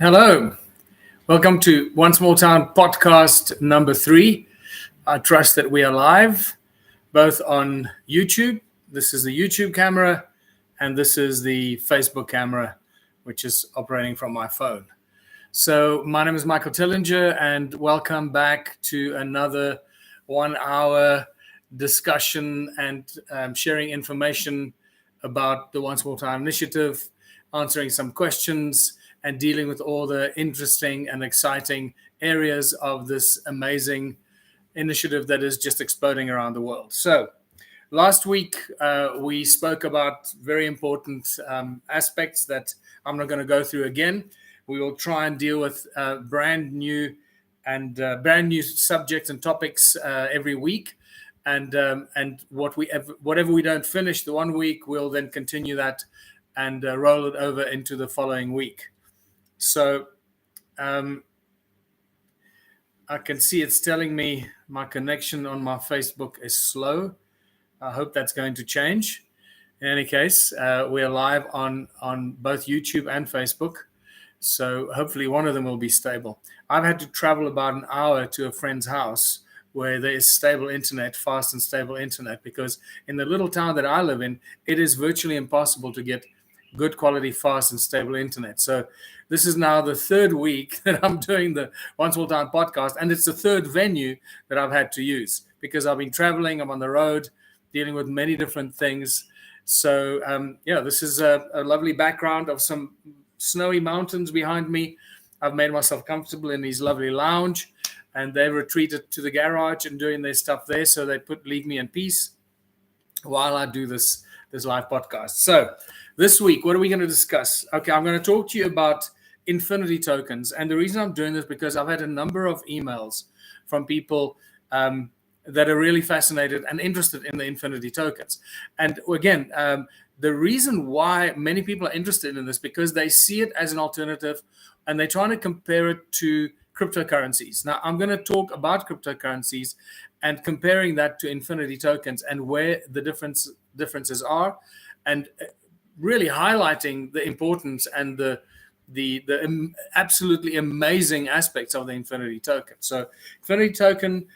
Hello, welcome to One Small Town podcast number 3. I trust that we are live, both on YouTube. This is the YouTube camera, and this is the Facebook camera, which is operating from my phone. So my name is Michael Tillinger, and welcome back to another 1-hour discussion and sharing information about the One Small Town initiative, answering some questions, and dealing with all the interesting and exciting areas of this amazing initiative that is just exploding around the world. So last week, we spoke about very important aspects that I'm not going to go through again. We will try and deal with brand new subjects and topics every week. And whatever we don't finish the one week, we'll then continue that and roll it over into the following week. So I can see it's telling me my connection on my Facebook is slow. I hope that's going to change. In any case, we are live on both YouTube and Facebook. So hopefully one of them will be stable. I've had to travel about an hour to a friend's house where there is stable internet, fast and stable internet, because in the little town that I live in, it is virtually impossible to get good quality, fast and stable internet. So this is now the third week that I'm doing the One Small Town podcast, and it's the third venue that I've had to use because I've been traveling, I'm on the road, dealing with many different things. So this is a lovely background of some snowy mountains behind me. I've made myself comfortable in these lovely lounge, and they've retreated to the garage and doing their stuff there, so they leave me in peace while I do this live podcast. So this week, what are we going to discuss? Okay, I'm going to talk to you about infinity tokens. And the reason I'm doing this because I've had a number of emails from people that are really fascinated and interested in the infinity tokens. And again, the reason why many people are interested in this because they see it as an alternative and they're trying to compare it to cryptocurrencies. Now, I'm going to talk about cryptocurrencies and comparing that to infinity tokens and where the differences are, and really highlighting the importance and the absolutely amazing aspects of the infinity token. So infinity token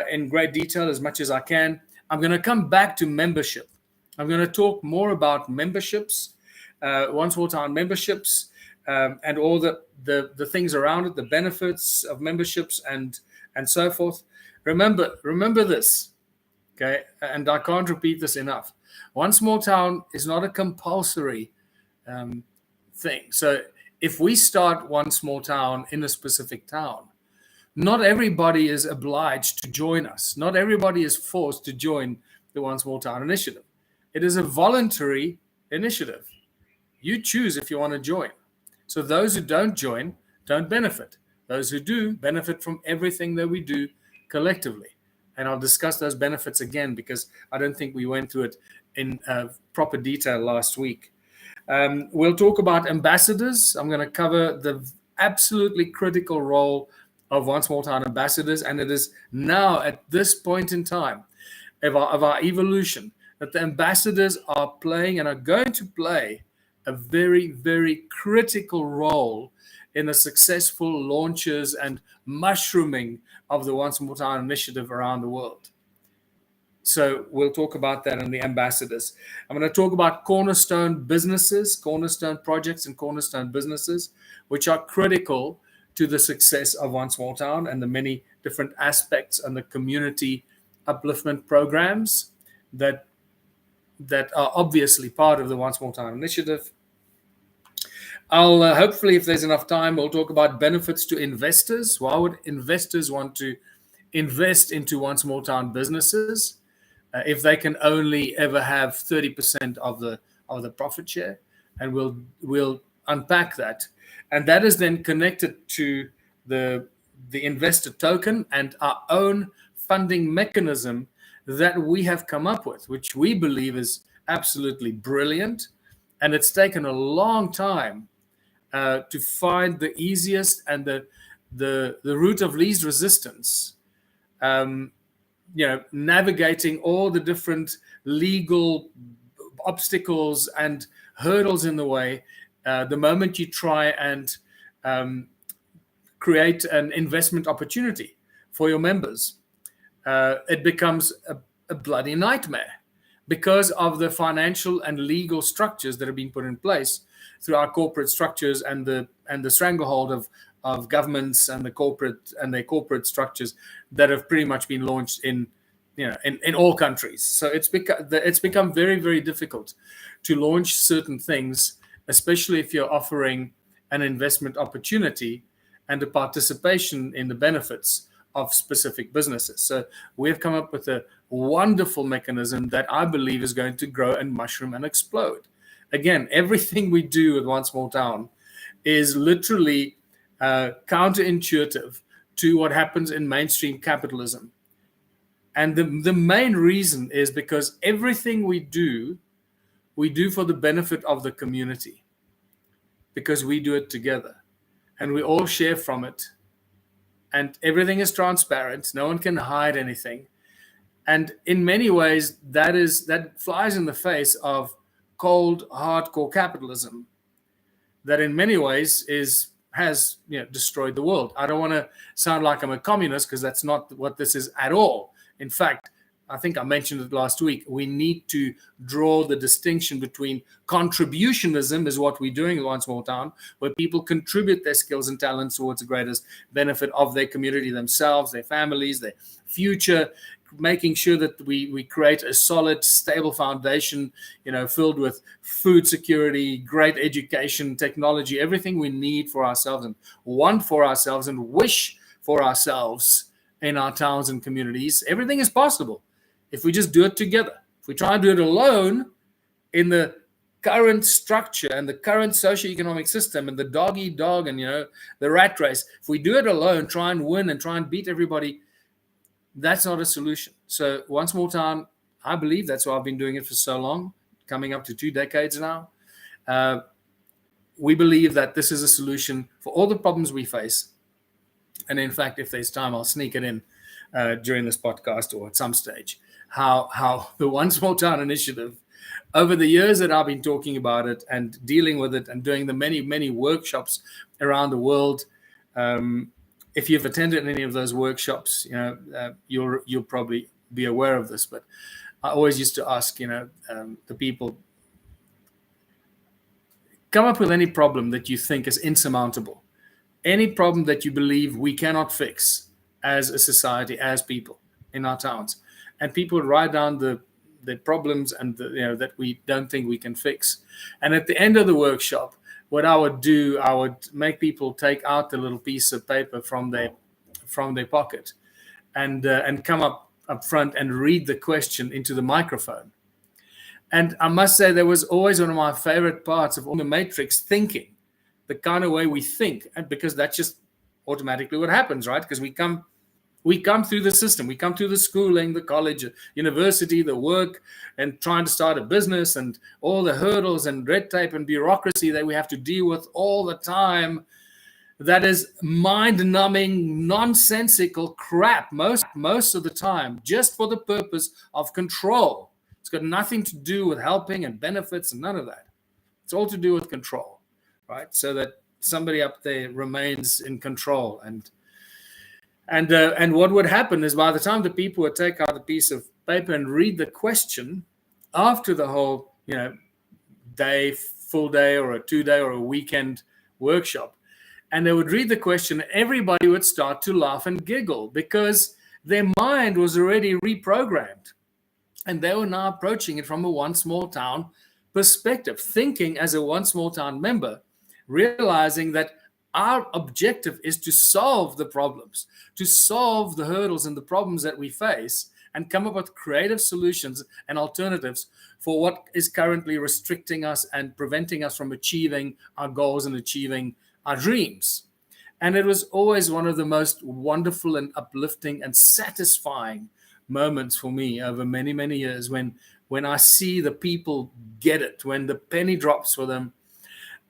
in great detail as much as I can. I'm going to come back to membership. I'm going to talk more about memberships, One Small Town memberships, and all the things around it, the benefits of memberships and so forth. Remember this, okay? And I can't repeat this enough. One Small Town is not a compulsory thing. So if we start One Small Town in a specific town, not everybody is obliged to join us. Not everybody is forced to join the One Small Town initiative. It is a voluntary initiative. You choose if you want to join. So those who don't join don't benefit. Those who do benefit from everything that we do collectively. And I'll discuss those benefits again because I don't think we went through it in proper detail last week. We'll talk about ambassadors. I'm going to cover the absolutely critical role of One Small Town ambassadors. And it is now at this point in time of our evolution that the ambassadors are playing and are going to play a very, very critical role in the successful launches and mushrooming of the One Small Town initiative around the world. So we'll talk about that and the ambassadors. I'm going to talk about cornerstone businesses, cornerstone projects and cornerstone businesses, which are critical to the success of One Small Town and the many different aspects and the community upliftment programs that are obviously part of the One Small Town initiative. I'll hopefully, if there's enough time, we'll talk about benefits to investors. Why would investors want to invest into One Small Town businesses if they can only ever have 30% of the profit share? And we'll unpack that. And that is then connected to the investor token and our own funding mechanism that we have come up with, which we believe is absolutely brilliant. And it's taken a long time to find the easiest and the route of least resistance, navigating all the different legal obstacles and hurdles in the way. The moment you try and um, create an investment opportunity for your members, it becomes a bloody nightmare because of the financial and legal structures that have been put in place through our corporate structures and the stranglehold of governments and their corporate structures that have pretty much been launched in all countries. So it's become very, very difficult to launch certain things, especially if you're offering an investment opportunity and a participation in the benefits of specific businesses. So we've come up with a wonderful mechanism that I believe is going to grow and mushroom and explode. Again, everything we do with One Small Town is literally counterintuitive to what happens in mainstream capitalism. And the main reason is because everything we do for the benefit of the community, because we do it together and we all share from it. And everything is transparent. No one can hide anything. And in many ways, that flies in the face of cold, hardcore capitalism that in many ways has destroyed the world. I don't want to sound like I'm a communist, because that's not what this is at all. In fact, I think I mentioned it last week. We need to draw the distinction between contributionism, is what we're doing in One Small Town, where people contribute their skills and talents towards the greatest benefit of their community, themselves, their families, their future, making sure that we create a solid, stable foundation, filled with food security, great education, technology, everything we need for ourselves and want for ourselves and wish for ourselves in our towns and communities. Everything is possible if we just do it together. If we try and do it alone in the current structure and the current socioeconomic system and the dog eat dog and the rat race, if we do it alone, try and win and try and beat everybody, that's not a solution. So One Small Town, I believe, that's why I've been doing it for so long, coming up to 2 decades now. We believe that this is a solution for all the problems we face. And in fact, if there's time, I'll sneak it in during this podcast or at some stage, how the One Small Town initiative, over the years that I've been talking about it and dealing with it and doing the many, many workshops around the world. If you've attended any of those workshops, you'll probably be aware of this. But I always used to ask, the people, come up with any problem that you think is insurmountable, any problem that you believe we cannot fix as a society, as people in our towns, and people would write down the problems and that we don't think we can fix. And at the end of the workshop, what I would do, I would make people take out the little piece of paper from their pocket and come up front and read the question into the microphone. And I must say, there was always one of my favorite parts of all the matrix thinking, the kind of way we think, and because that's just automatically what happens, right? Because we come through the system, we come through the schooling, the college, university, the work, and trying to start a business and all the hurdles and red tape and bureaucracy that we have to deal with all the time. That is mind-numbing, nonsensical crap most of the time, just for the purpose of control. It's got nothing to do with helping and benefits and none of that. It's all to do with control, right? So that somebody up there remains in control. And what would happen is, by the time the people would take out a piece of paper and read the question after the whole, full day or a 2-day or a weekend workshop, and they would read the question, everybody would start to laugh and giggle because their mind was already reprogrammed. And they were now approaching it from a One Small Town perspective, thinking as a One Small Town member, realizing that our objective is to solve the problems, to solve the hurdles and the problems that we face, and come up with creative solutions and alternatives for what is currently restricting us and preventing us from achieving our goals and achieving our dreams. And it was always one of the most wonderful and uplifting and satisfying moments for me over many, many years when I see the people get it, when the penny drops for them.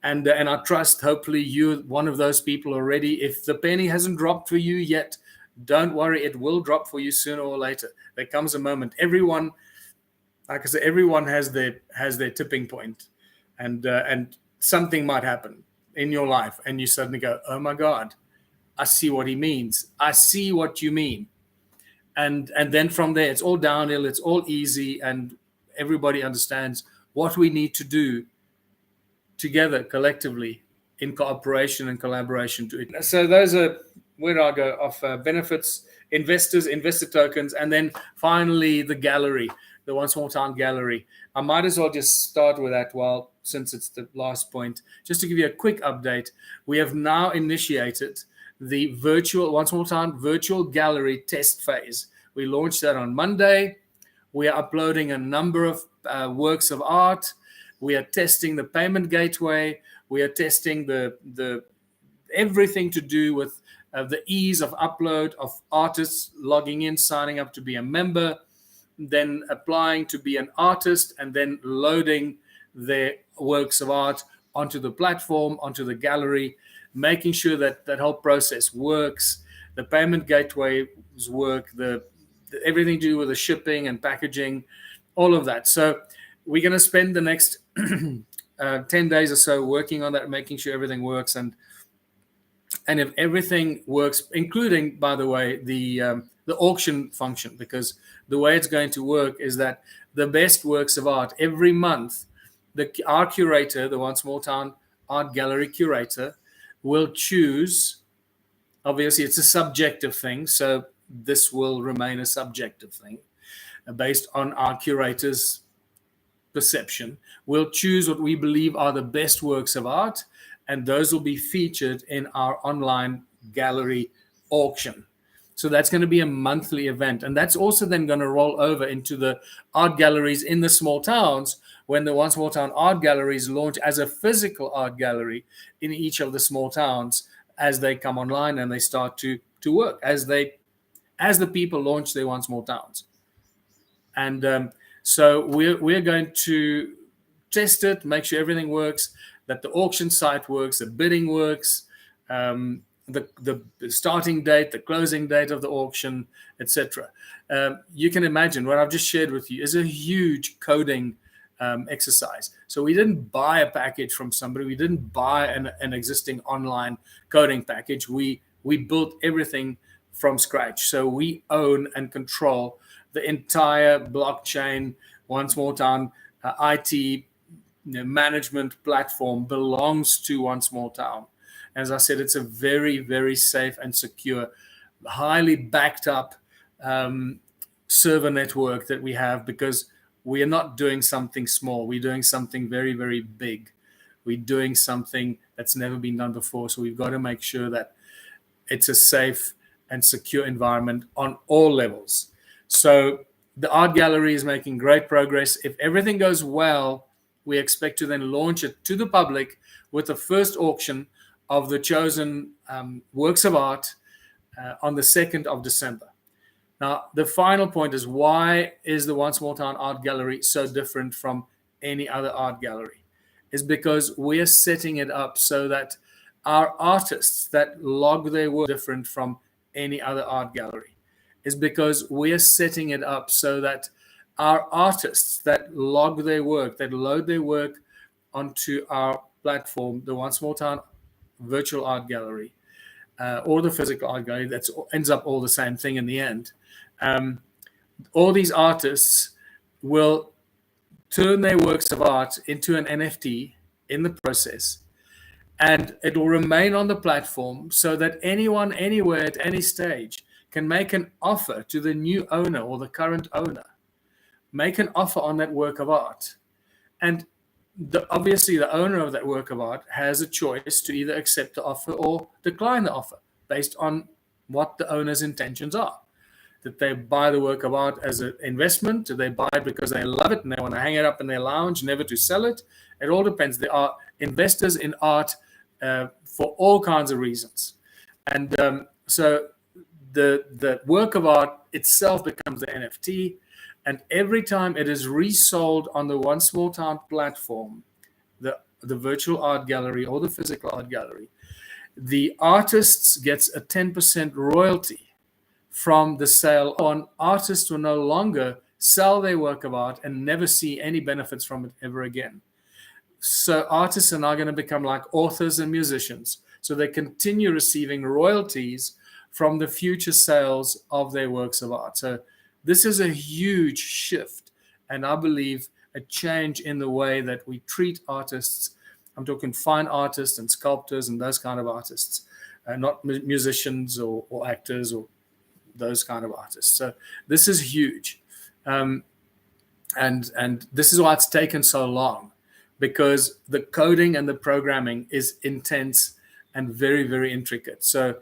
And I trust, hopefully, you're one of those people already. If the penny hasn't dropped for you yet, don't worry, it will drop for you sooner or later. There comes a moment. Everyone, like I said, everyone has their tipping point, and something might happen. in your life, and you suddenly go, oh my God, I see what he means. I see what you mean. And then from there, it's all downhill, it's all easy, and everybody understands what we need to do together collectively in cooperation and collaboration. So those are where I go of benefits, investors, investor tokens, and then finally the gallery, the One Small Town gallery. I might as well just start with that. Well, since it's the last point, just to give you a quick update, we have now initiated the virtual One Small Town virtual gallery test phase. We launched that on Monday. We are uploading a number of works of art. We are testing the payment gateway. We are testing the everything to do with the ease of upload of artists logging in, signing up to be a member, then applying to be an artist, and then loading their works of art onto the platform, onto the gallery, making sure that that whole process works, the payment gateways work, the everything to do with the shipping and packaging, all of that. So we're going to spend the next 10 days or so working on that, making sure everything works. And if everything works, including, by the way, the auction function, because the way it's going to work is that the best works of art every month, our curator, the One Small Town Art Gallery curator, will choose. Obviously, it's a subjective thing, so this will remain a subjective thing based on our curator's perception. We'll choose what we believe are the best works of art, and those will be featured in our online gallery auction. So that's going to be a monthly event, and that's also then going to roll over into the art galleries in the small towns when the One Small Town art galleries launch as a physical art gallery in each of the small towns as they come online and they start to work as the people launch their One Small Towns. And so we're going to test it, make sure everything works, that the auction site works, the bidding works, the starting date, the closing date of the auction, etc. You can imagine what I've just shared with you is a huge coding exercise. So we didn't buy a package from somebody. We didn't buy an existing online coding package. We built everything from scratch. So we own and control the entire blockchain. One Small Town IT management platform belongs to One Small Town. As I said, it's a very, very safe and secure, highly backed up server network that we have, because we are not doing something small. We're doing something very, very big. We're doing something that's never been done before. So we've got to make sure that it's a safe and secure environment on all levels. So the art gallery is making great progress. If everything goes well, we expect to then launch it to the public with the first auction of the chosen works of art on the 2nd of December. Now, the final point is, why is the One Small Town Art Gallery so different from any other art gallery? Is because we're setting it up so that our artists that log their work different from any other art gallery. Is because we're setting it up so that our artists that log their work, that load their work onto our platform, the One Small Town virtual art gallery, or the physical art gallery, that ends up all the same thing in the end. All these artists will turn their works of art into an NFT in the process, and it will remain on the platform so that anyone, anywhere, at any stage can make an offer to the new owner or the current owner, make an offer on that work of art. And obviously the owner of that work of art has a choice to either accept the offer or decline the offer based on what the owner's intentions are. That they buy the work of art as an investment, do they buy it because they love it and they want to hang it up in their lounge, never to sell it? It all depends. There are investors in art for all kinds of reasons. And so the work of art itself becomes the NFT. And every time it is resold on the One Small Town platform, the virtual art gallery or the physical art gallery, the artists gets a 10% royalty from the sale on. Artists will no longer sell their work of art and never see any benefits from it ever again. So artists are now going to become like authors and musicians. So they continue receiving royalties from the future sales of their works of art. So this is a huge shift, and I believe a change in the way that we treat artists. I'm talking fine artists and sculptors and those kind of artists, not musicians or actors or those kind of artists. So this is huge. And this is why it's taken so long, because the coding and the programming is intense and very, very intricate. So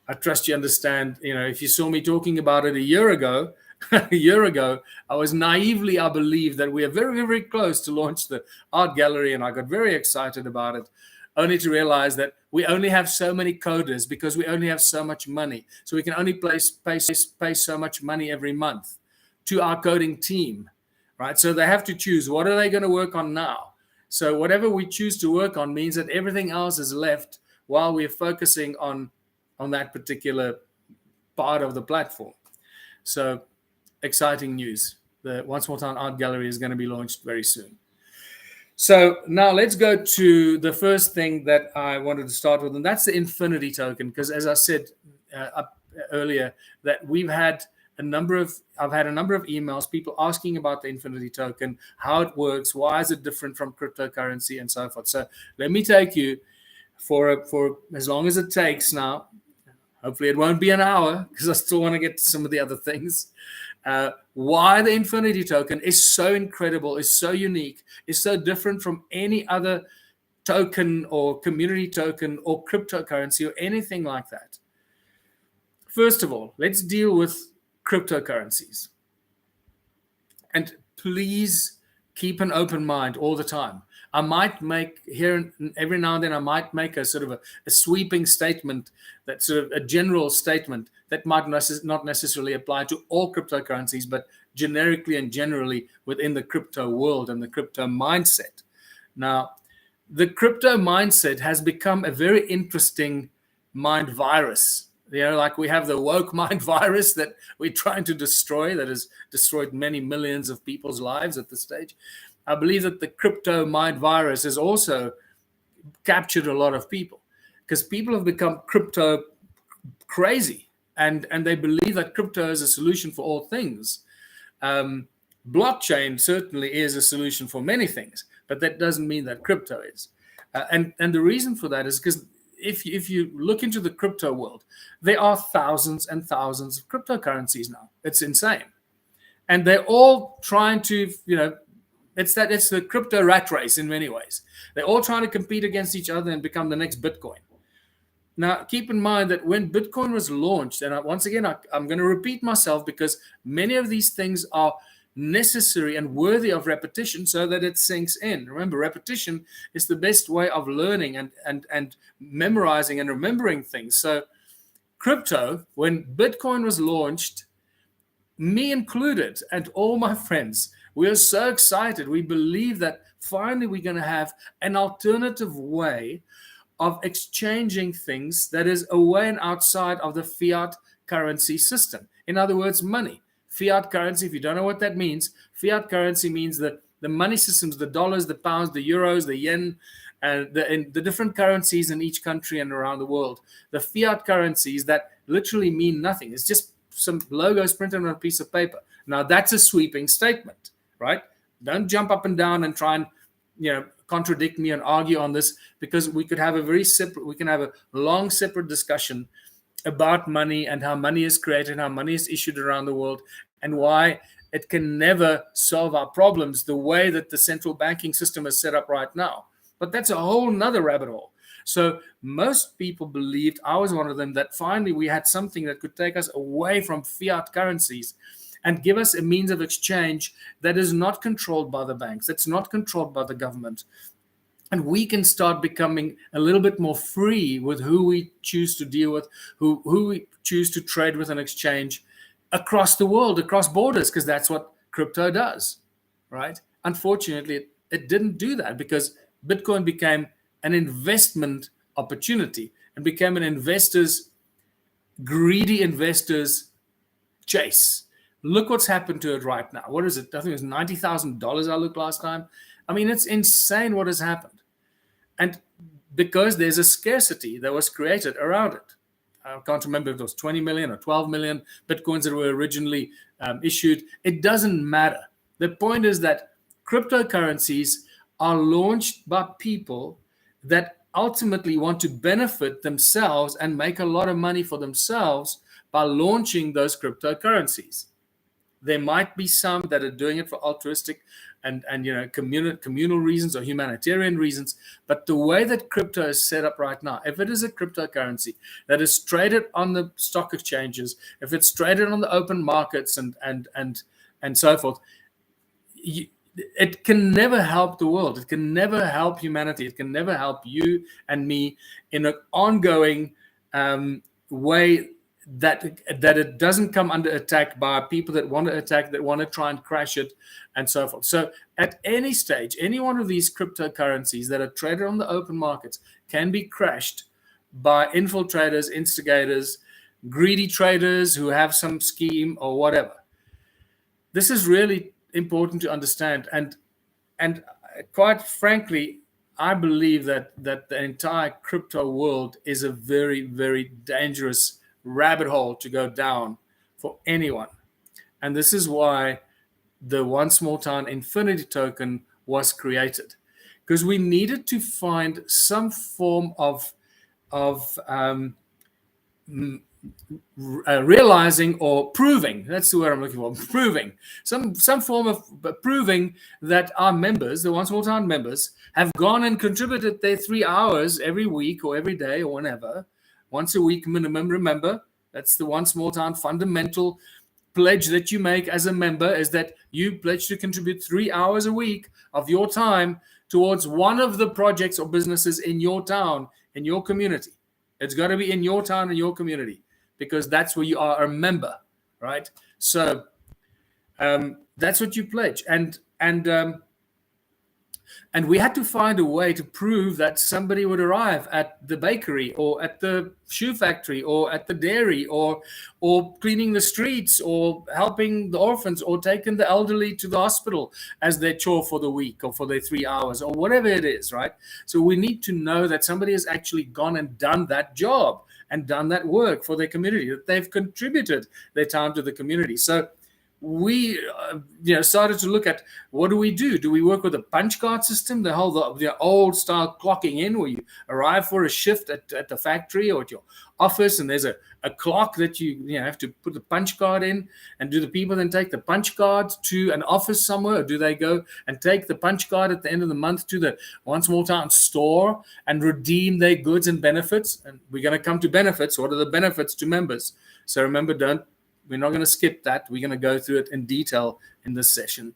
I trust you understand, if you saw me talking about it a year ago, I was naively, I believe that we are very, very close to launch the art gallery, and I got very excited about it, only to realize that we only have so many coders because we only have so much money. So we can only pay so much money every month to our coding team, right? So they have to choose, what are they going to work on now? So whatever we choose to work on means that everything else is left while we're focusing on that particular part of the platform. So exciting news. The Once More Town Art Gallery is going to be launched very soon. So now let's go to the first thing that I wanted to start with, and that's the infinity token. Because as I said earlier, that I've had a number of emails, people asking about the infinity token, how it works, why is it different from cryptocurrency, and so forth. So let me take you for as long as it takes now. Hopefully it won't be an hour, because I still want to get to some of the other things. Why the infinity token is so incredible, is so unique, is so different from any other token or community token or cryptocurrency or anything like that. First of all, let's deal with cryptocurrencies. And please keep an open mind all the time. I might make here every now and then, I might make a sort of a sweeping statement, that sort of a general statement that might not necessarily apply to all cryptocurrencies, but generically and generally within the crypto world and the crypto mindset. Now, the crypto mindset has become a very interesting mind virus. Like we have the woke mind virus that we're trying to destroy, that has destroyed many millions of people's lives at this stage. I believe that the crypto mind virus has also captured a lot of people, because people have become crypto crazy, and they believe that crypto is a solution for all things. Blockchain certainly is a solution for many things, but that doesn't mean that crypto is. And the reason for that is because if you look into the crypto world, there are thousands and thousands of cryptocurrencies now. It's insane. And they're all trying to, it's the crypto rat race in many ways. They're all trying to compete against each other and become the next Bitcoin. Now, keep in mind that when Bitcoin was launched, and once again, I'm going to repeat myself, because many of these things are necessary and worthy of repetition so that it sinks in. Remember, repetition is the best way of learning and memorizing and remembering things. So crypto, when Bitcoin was launched, me included, and all my friends, we are so excited. We believe that finally we're going to have an alternative way of exchanging things that is away and outside of the fiat currency system. In other words, money. Fiat currency, if you don't know what that means, fiat currency means that the money systems, the dollars, the pounds, the euros, the yen, and the different currencies in each country and around the world. The fiat currencies that literally mean nothing. It's just some logos printed on a piece of paper. Now, that's a sweeping statement, right? Don't jump up and down and try and, contradict me and argue on this, because we could have a long separate discussion about money and how money is created, how money is issued around the world, and why it can never solve our problems the way that the central banking system is set up right now. But that's a whole nother rabbit hole. So most people believed, I was one of them, that finally we had something that could take us away from fiat currencies and give us a means of exchange that is not controlled by the banks, that's not controlled by the government. And we can start becoming a little bit more free with who we choose to deal with, who we choose to trade with and exchange across the world, across borders, because that's what crypto does, right? Unfortunately, it didn't do that, because Bitcoin became an investment opportunity and became an greedy investors chase. Look what's happened to it right now. What is it? I think it was $90,000 I looked last time. I mean, it's insane what has happened. And because there's a scarcity that was created around it. I can't remember if it was 20 million or 12 million Bitcoins that were originally issued. It doesn't matter. The point is that cryptocurrencies are launched by people that ultimately want to benefit themselves and make a lot of money for themselves by launching those cryptocurrencies. There might be some that are doing it for altruistic and communal reasons or humanitarian reasons, but the way that crypto is set up right now, if it is a cryptocurrency that is traded on the stock exchanges, if it's traded on the open markets and so forth, it can never help the world. It can never help humanity. It can never help you and me in an ongoing way that it doesn't come under attack by people that want to attack, that want to try and crash it, and so forth. So at any stage, any one of these cryptocurrencies that are traded on the open markets can be crashed by infiltrators, instigators, greedy traders who have some scheme or whatever. This is really important to understand, and quite frankly, I believe that the entire crypto world is a very, very dangerous rabbit hole to go down for anyone. And this is why the One Small Town Infinity Token was created, because we needed to find some form of realizing or proving, that's the word I'm looking for, proving, some form of proving that our members, the One Small Town members, have gone and contributed their 3 hours every week or every day or whenever, once a week minimum. Remember, that's the One Small Town fundamental pledge that you make as a member, is that you pledge to contribute 3 hours a week of your time towards one of the projects or businesses in your town, in your community. It's got to be in your town and your community, because that's where you are a member, right? So that's what you pledge. And we had to find a way to prove that somebody would arrive at the bakery or at the shoe factory or at the dairy or cleaning the streets or helping the orphans or taking the elderly to the hospital as their chore for the week or for their 3 hours or whatever it is, right? So we need to know that somebody has actually gone and done that job and done that work for their community, that they've contributed their time to the community. So we started to look at, what do we do? Do we work with a punch card system, the old style clocking in, where you arrive for a shift at the factory or at your office and there's a clock that you have to put the punch card in? And do the people then take the punch card to an office somewhere, or do they go and take the punch card at the end of the month to the One Small Town store and redeem their goods and benefits? And we're going to come to benefits. What are the benefits to members? So remember, we're not going to skip that. We're going to go through it in detail in this session.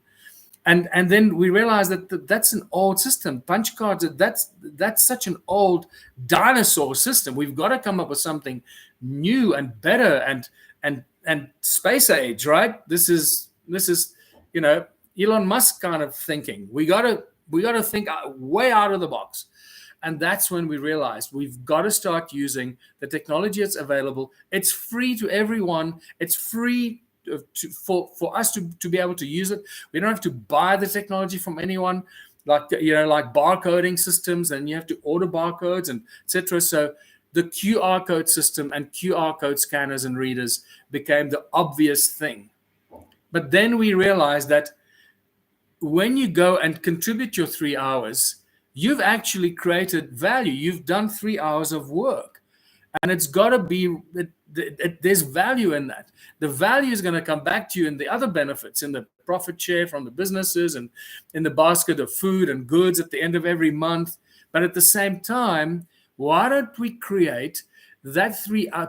And then we realized that that's an old system. Punch cards, that's such an old dinosaur system. We've got to come up with something new and better and space age, right? This is Elon Musk kind of thinking. We got to think way out of the box. And that's when we realized we've got to start using the technology that's available. It's free to everyone. It's free for us to be able to use it. We don't have to buy the technology from anyone, like barcoding systems, and you have to order barcodes and etc. So the QR code system and QR code scanners and readers became the obvious thing. But then we realized that when you go and contribute your 3 hours, you've actually created value. You've done 3 hours of work, and it's got to be, there's value in that. The value is going to come back to you in the other benefits, in the profit share from the businesses and in the basket of food and goods at the end of every month. But at the same time, why don't we create that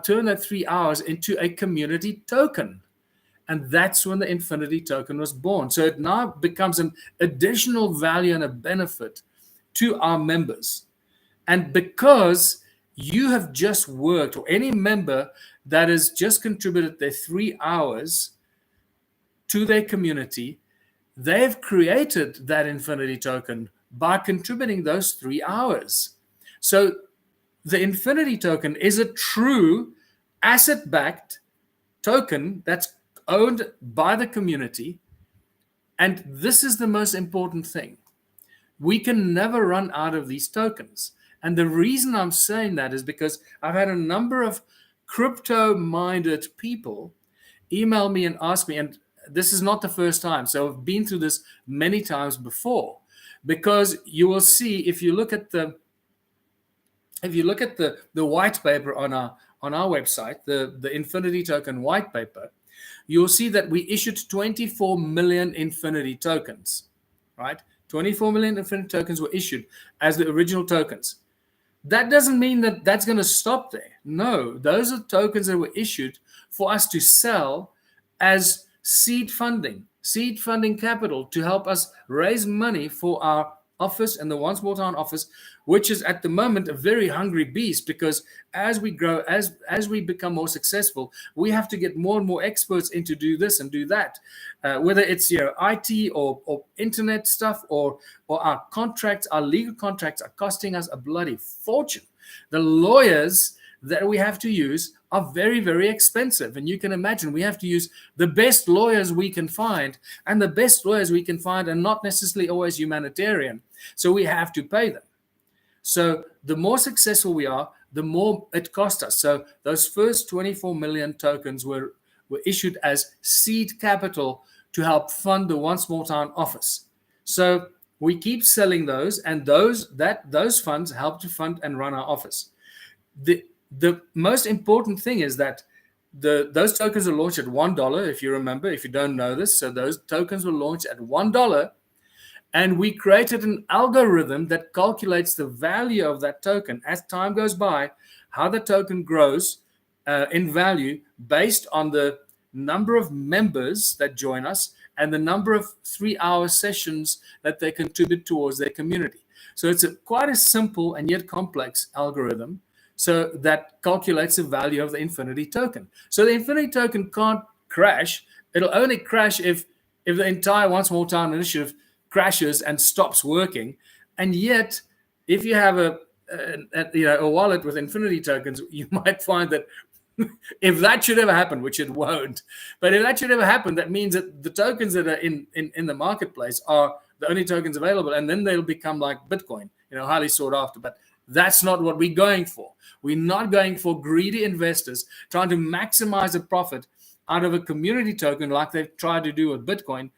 turn that 3 hours into a community token? And that's when the Infinity Token was born. So it now becomes an additional value and a benefit to our members. And because you have just worked, or any member that has just contributed their 3 hours to their community, they've created that Infinity Token by contributing those 3 hours. So the Infinity Token is a true asset-backed token that's owned by the community. And this is the most important thing. We can never run out of these tokens. And the reason I'm saying that is because I've had a number of crypto-minded people email me and ask me, and this is not the first time, so I've been through this many times before, because you will see if you look at the white paper on our website, the Infinity Token white paper, you'll see that we issued 24 million Infinity tokens, right? 24 million Infinity tokens were issued as the original tokens. That doesn't mean that that's going to stop there. No, those are tokens that were issued for us to sell as seed funding capital to help us raise money for our office and the One Small Town office, which is at the moment a very hungry beast, because as we grow, as we become more successful, we have to get more and more experts in to do this and do that, whether it's IT or internet stuff or our contracts. Our legal contracts are costing us a bloody fortune. The lawyers that we have to use are very, very expensive. And you can imagine we have to use the best lawyers we can find, and the best lawyers we can find are not necessarily always humanitarian. So we have to pay them. So the more successful we are, the more it costs us. So those first 24 million tokens were issued as seed capital to help fund the One Small Town office. So we keep selling those, and those funds help to fund and run our office. The most important thing is that those tokens are launched at $1, if you remember, if you don't know this. So those tokens were launched at $1, and we created an algorithm that calculates the value of that token as time goes by, how the token grows in value based on the number of members that join us and the number of 3-hour sessions that they contribute towards their community. So it's quite a simple and yet complex algorithm. So that calculates the value of the Infinity token. So the Infinity token can't crash. It'll only crash if the entire One Small Town initiative crashes and stops working. And yet, if you have a wallet with Infinity tokens, you might find that if that should ever happen, which it won't, but if that should ever happen, that means that the tokens that are in the marketplace are the only tokens available, and then they'll become like Bitcoin, highly sought after. But that's not what we're going for. We're not going for greedy investors trying to maximize a profit out of a community token like they've tried to do with Bitcoin.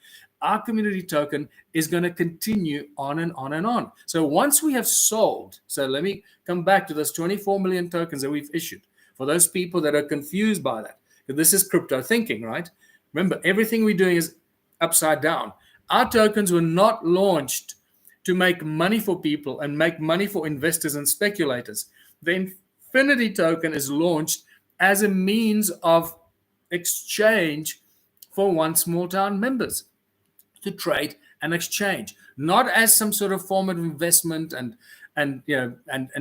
Our community token is going to continue on and on and on. So once we have sold, so let me come back to those 24 million tokens that we've issued for those people that are confused by that. This is crypto thinking, right? Remember, everything we're doing is upside down. Our tokens were not launched to make money for people and make money for investors and speculators. The Infinity token is launched as a means of exchange for One Small Town members to trade and exchange, not as some sort of form of investment and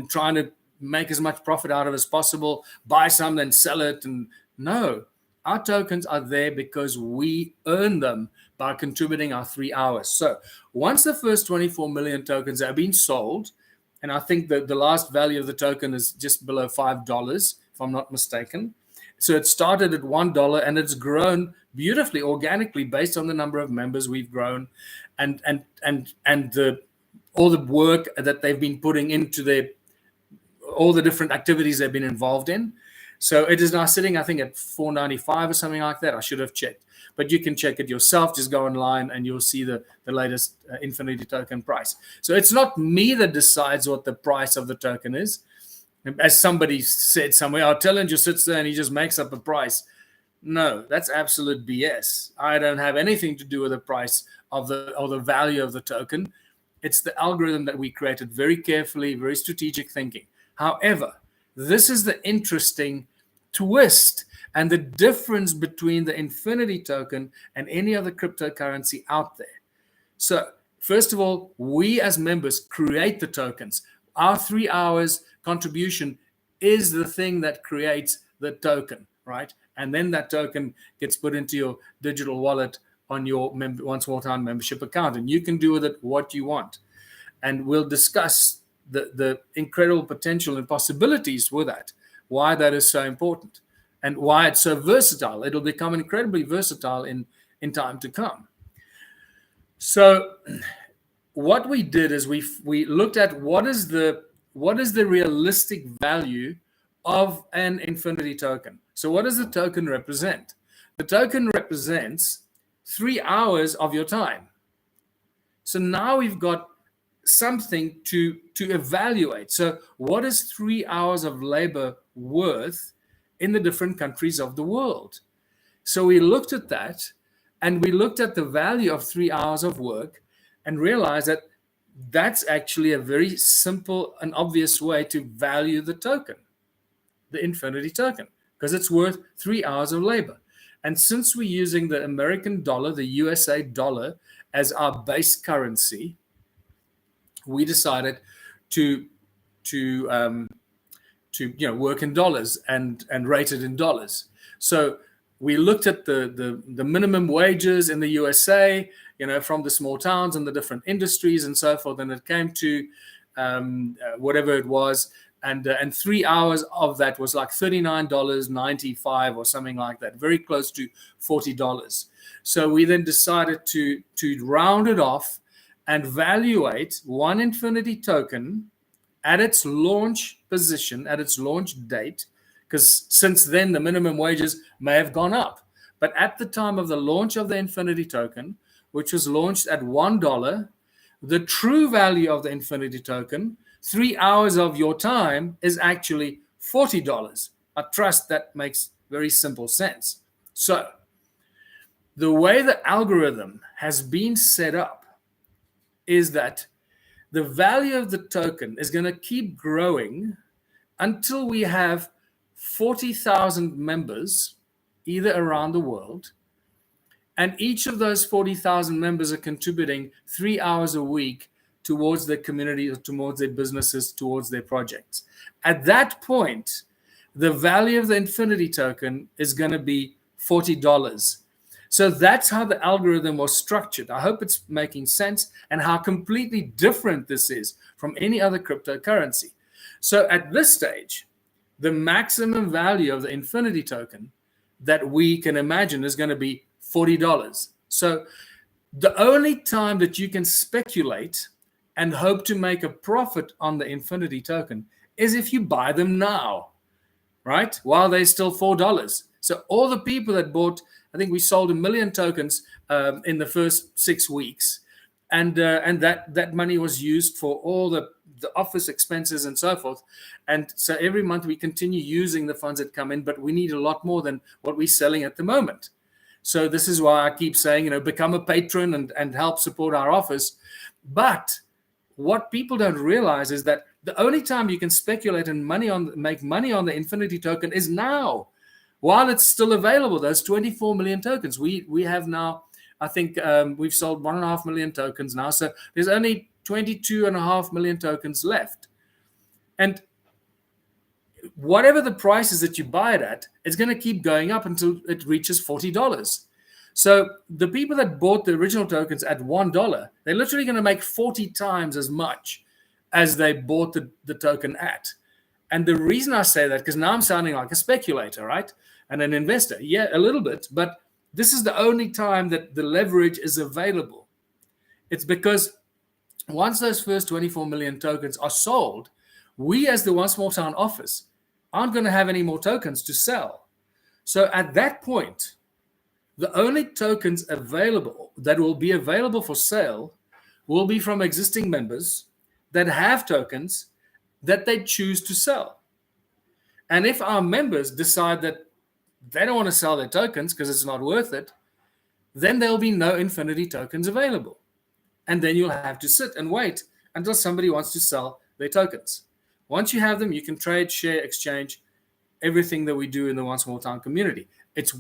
trying to make as much profit out of as possible, buy some, then sell it. And no, our tokens are there because we earn them by contributing our 3 hours. So once the first 24 million tokens have been sold, and I think that the last value of the token is just below $5, if I'm not mistaken. So it started at $1 and it's grown beautifully, organically, based on the number of members we've grown and all the work that they've been putting into all the different activities they've been involved in. So it is now sitting, I think, at $4.95 or something like that. I should have checked, but you can check it yourself. Just go online and you'll see the latest Infinity token price. So it's not me that decides what the price of the token is. As somebody said somewhere, our Tellinger sits there and he just makes up a price. No, that's absolute BS. I don't have anything to do with the price of the value of the token. It's the algorithm that we created very carefully, very strategic thinking. However, this is the interesting twist and the difference between the Infinity token and any other cryptocurrency out there. So, first of all, we as members create the tokens. Our 3 hours contribution is the thing that creates the token, right? And then that token gets put into your digital wallet on your One Small Town membership account, and you can do with it what you want. And we'll discuss the incredible potential and possibilities with that, why that is so important, and why it's so versatile. It'll become incredibly versatile in time to come. So what we did is we looked at what is the realistic value of an infinity token. So what does the token represent? The token represents 3 hours of your time. So now we've got something to evaluate. So what is 3 hours of labor worth in the different countries of the world? So we looked at that, and we looked at the value of 3 hours of work and realized that that's actually a very simple and obvious way to value the token, the infinity token, because it's worth 3 hours of labor. And since we're using the American dollar, the USA dollar, as our base currency, we decided to work in dollars and rate it in dollars. So we looked at the minimum wages in the USA, from the small towns and the different industries and so forth, and it came to whatever it was, and 3 hours of that was like $39.95 or something like that, very close to $40. So we then decided to round it off and valuate one infinity token at its launch position, at its launch date, because since then the minimum wages may have gone up. But at the time of the launch of the infinity token, which was launched at $1, the true value of the infinity token, 3 hours of your time, is actually $40. I trust that makes very simple sense. So the way the algorithm has been set up is that the value of the token is going to keep growing until we have 40,000 members, either around the world, and each of those 40,000 members are contributing 3 hours a week towards their community, towards their businesses, towards their projects. At that point, the value of the infinity token is going to be $40. So that's how the algorithm was structured. I hope it's making sense, and how completely different this is from any other cryptocurrency. So at this stage, the maximum value of the infinity token that we can imagine is going to be $40. So the only time that you can speculate and hope to make a profit on the infinity token is if you buy them now, right? While they're still $4. So all the people that bought, I think we sold 1 million tokens in the first 6 weeks. And that money was used for all the office expenses and so forth. And so every month we continue using the funds that come in, but we need a lot more than what we're selling at the moment. So this is why I keep saying, become a patron and help support our office. But what people don't realize is that the only time you can speculate and make money on the infinity token is now, while it's still available. Those 24 million tokens. We have now, I think we've sold 1.5 million tokens now. So there's only 22.5 million tokens left. And whatever the price is that you buy it at, it's going to keep going up until it reaches $40. So the people that bought the original tokens at $1, they're literally going to make 40 times as much as they bought the token at. And the reason I say that, because now I'm sounding like a speculator, right? And an investor. Yeah, a little bit. But this is the only time that the leverage is available. It's because once those first 24 million tokens are sold, we as the One Small Town office aren't going to have any more tokens to sell. So at that point, the only tokens available that will be available for sale will be from existing members that have tokens that they choose to sell. And if our members decide that they don't want to sell their tokens because it's not worth it, then there'll be no infinity tokens available. And then you'll have to sit and wait until somebody wants to sell their tokens. Once you have them, you can trade, share, exchange, everything that we do in the One Small Town community. It's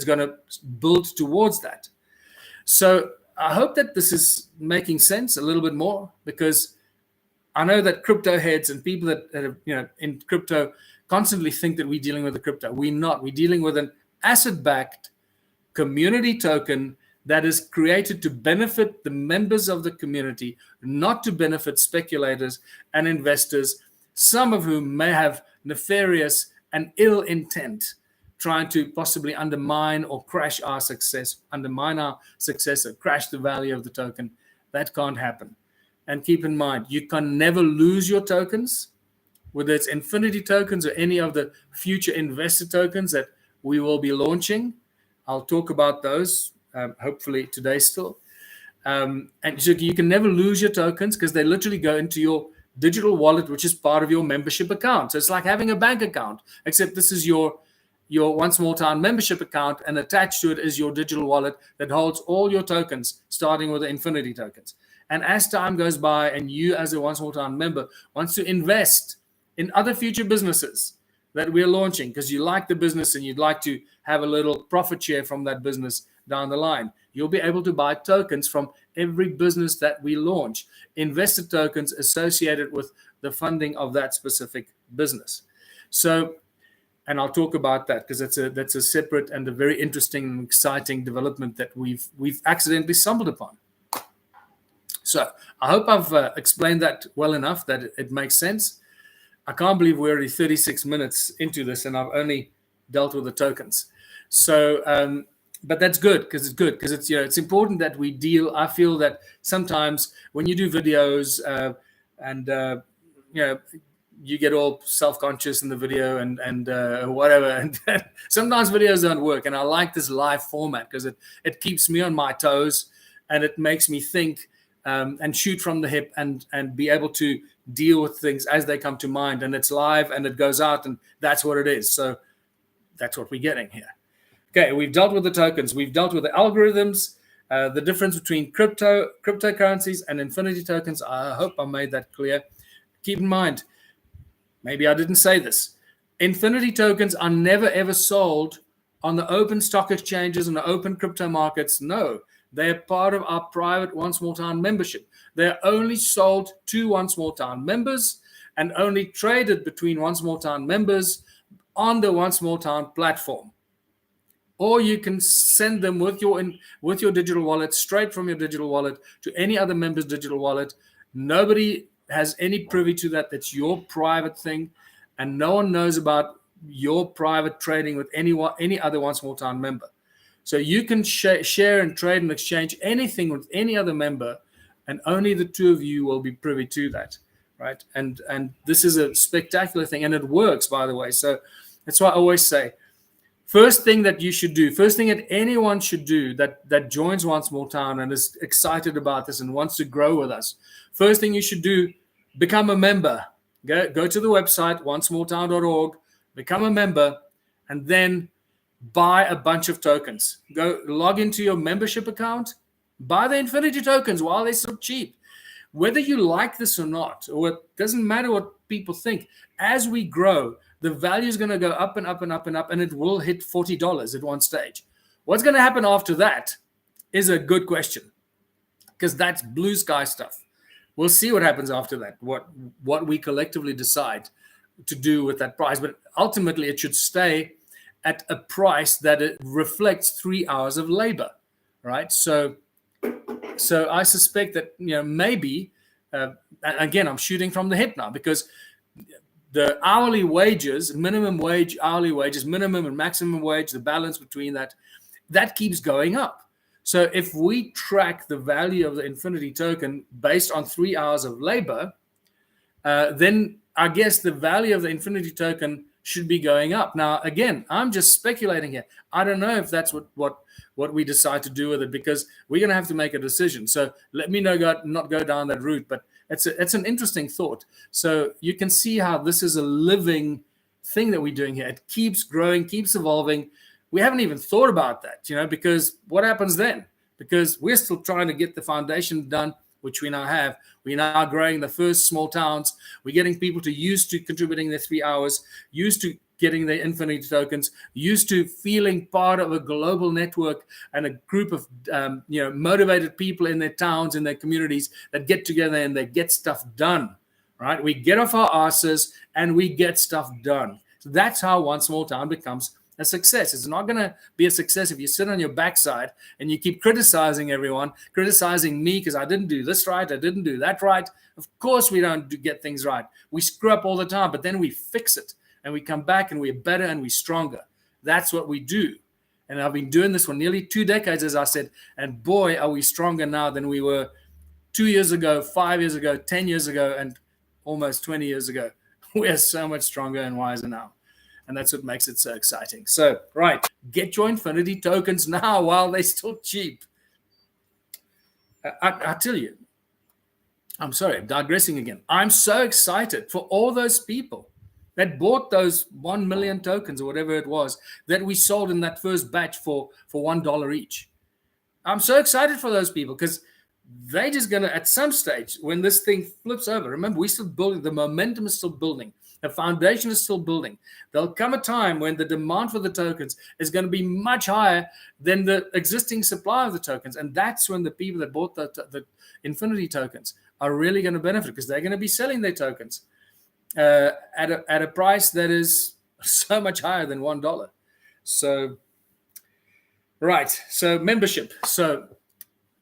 going to build towards that. So I hope that this is making sense a little bit more, because I know that crypto heads and people that are in crypto constantly think that we're dealing with a crypto. We're not. We're dealing with an asset-backed community token that is created to benefit the members of the community, not to benefit speculators and investors, some of whom may have nefarious and ill intent, trying to possibly undermine or crash our success, or crash the value of the token. That can't happen. And keep in mind, you can never lose your tokens, whether it's Infinity tokens or any of the future investor tokens that we will be launching. I'll talk about those hopefully today still. And so you can never lose your tokens because they literally go into your digital wallet, which is part of your membership account. So it's like having a bank account, except this is your One Small Town membership account, and attached to it is your digital wallet that holds all your tokens, starting with the Infinity tokens. And as time goes by and you as a One Small Town member wants to invest in other future businesses that we're launching because you like the business and you'd like to have a little profit share from that business down the line, you'll be able to buy tokens from every business that we launch, investor tokens associated with the funding of that specific business. So, and I'll talk about that because that's a separate and a very interesting and exciting development that we've accidentally stumbled upon. So I hope I've explained that well enough that it makes sense. I can't believe we're already 36 minutes into this and I've only dealt with the tokens. So, but that's good because it's it's important that we deal. I feel that sometimes when you do videos and you get all self-conscious in the video and whatever, and sometimes videos don't work. And I like this live format because it keeps me on my toes and it makes me think and shoot from the hip and be able to deal with things as they come to mind. And it's live and it goes out, and that's what it is. So that's what we're getting here. Okay, we've dealt with the tokens. We've dealt with the algorithms, the difference between cryptocurrencies and Infinity tokens. I hope I made that clear. Keep in mind, maybe I didn't say this. Infinity tokens are never, ever sold on the open stock exchanges and the open crypto markets. No, they're part of our private One Small Town membership. They're only sold to One Small Town members and only traded between One Small Town members on the One Small Town platform. Or you can send them with your digital wallet, straight from your digital wallet to any other member's digital wallet. Nobody has any privy to that. That's your private thing. And no one knows about your private trading with any other One Small Town member. So you can share and trade and exchange anything with any other member, and only the two of you will be privy to that, right? And this is a spectacular thing, and it works, by the way. So that's why I always say, first thing that anyone should do that joins One Small Town and is excited about this and wants to grow with us, first thing you should do, become a member. Go to the website, onesmalltown.org, become a member, and then buy a bunch of tokens. Go log into your membership account, buy the Infinity tokens while they're so cheap. Whether you like this or not, or it doesn't matter what people think, as we grow, the value is going to go up and up and up and up, and it will hit $40 at one stage. What's going to happen after that is a good question, because that's blue sky stuff. We'll see what happens after that, what we collectively decide to do with that price. But ultimately, it should stay at a price that it reflects 3 hours of labor, right? So I suspect that, maybe, again, I'm shooting from the hip now, because the hourly wages, minimum wage, hourly wages, minimum and maximum wage, the balance between that keeps going up. So if we track the value of the Infinity token based on 3 hours of labor, then I guess the value of the Infinity token should be going up. Now, again, I'm just speculating here. I don't know if that's what we decide to do with it, because we're going to have to make a decision. So let me not go down that route, but it's an interesting thought. So you can see how this is a living thing that we're doing here. It keeps growing, keeps evolving. We haven't even thought about that, because what happens then? Because we're still trying to get the foundation done, which we now have. We're now growing the first small towns. We're getting people used to contributing their 3 hours, used to getting their Infinity tokens, used to feeling part of a global network and a group of motivated people in their towns, in their communities, that get together and they get stuff done, right? We get off our asses and we get stuff done. So that's how One Small Town becomes a success. It's not going to be a success if you sit on your backside and you keep criticizing everyone, criticizing me because I didn't do this right, I didn't do that right. Of course we don't get things right. We screw up all the time, but then we fix it and we come back and we're better and we're stronger. That's what we do. And I've been doing this for nearly 2 decades, as I said, and boy, are we stronger now than we were 2 years ago, 5 years ago, 10 years ago, and almost 20 years ago. We're so much stronger and wiser now. And that's what makes it so exciting. So, right, get your Infinity tokens now while they're still cheap. I tell you, I'm sorry, I'm digressing again. I'm so excited for all those people that bought those 1 million tokens or whatever it was that we sold in that first batch for $1 each. I'm so excited for those people because they're just going to, at some stage, when this thing flips over, remember, we're still building, the momentum is still building, the foundation is still building. There'll come a time when the demand for the tokens is going to be much higher than the existing supply of the tokens. And that's when the people that bought the Infinity tokens are really going to benefit because they're going to be selling their tokens at a price that is so much higher than $1. So, right. So membership. So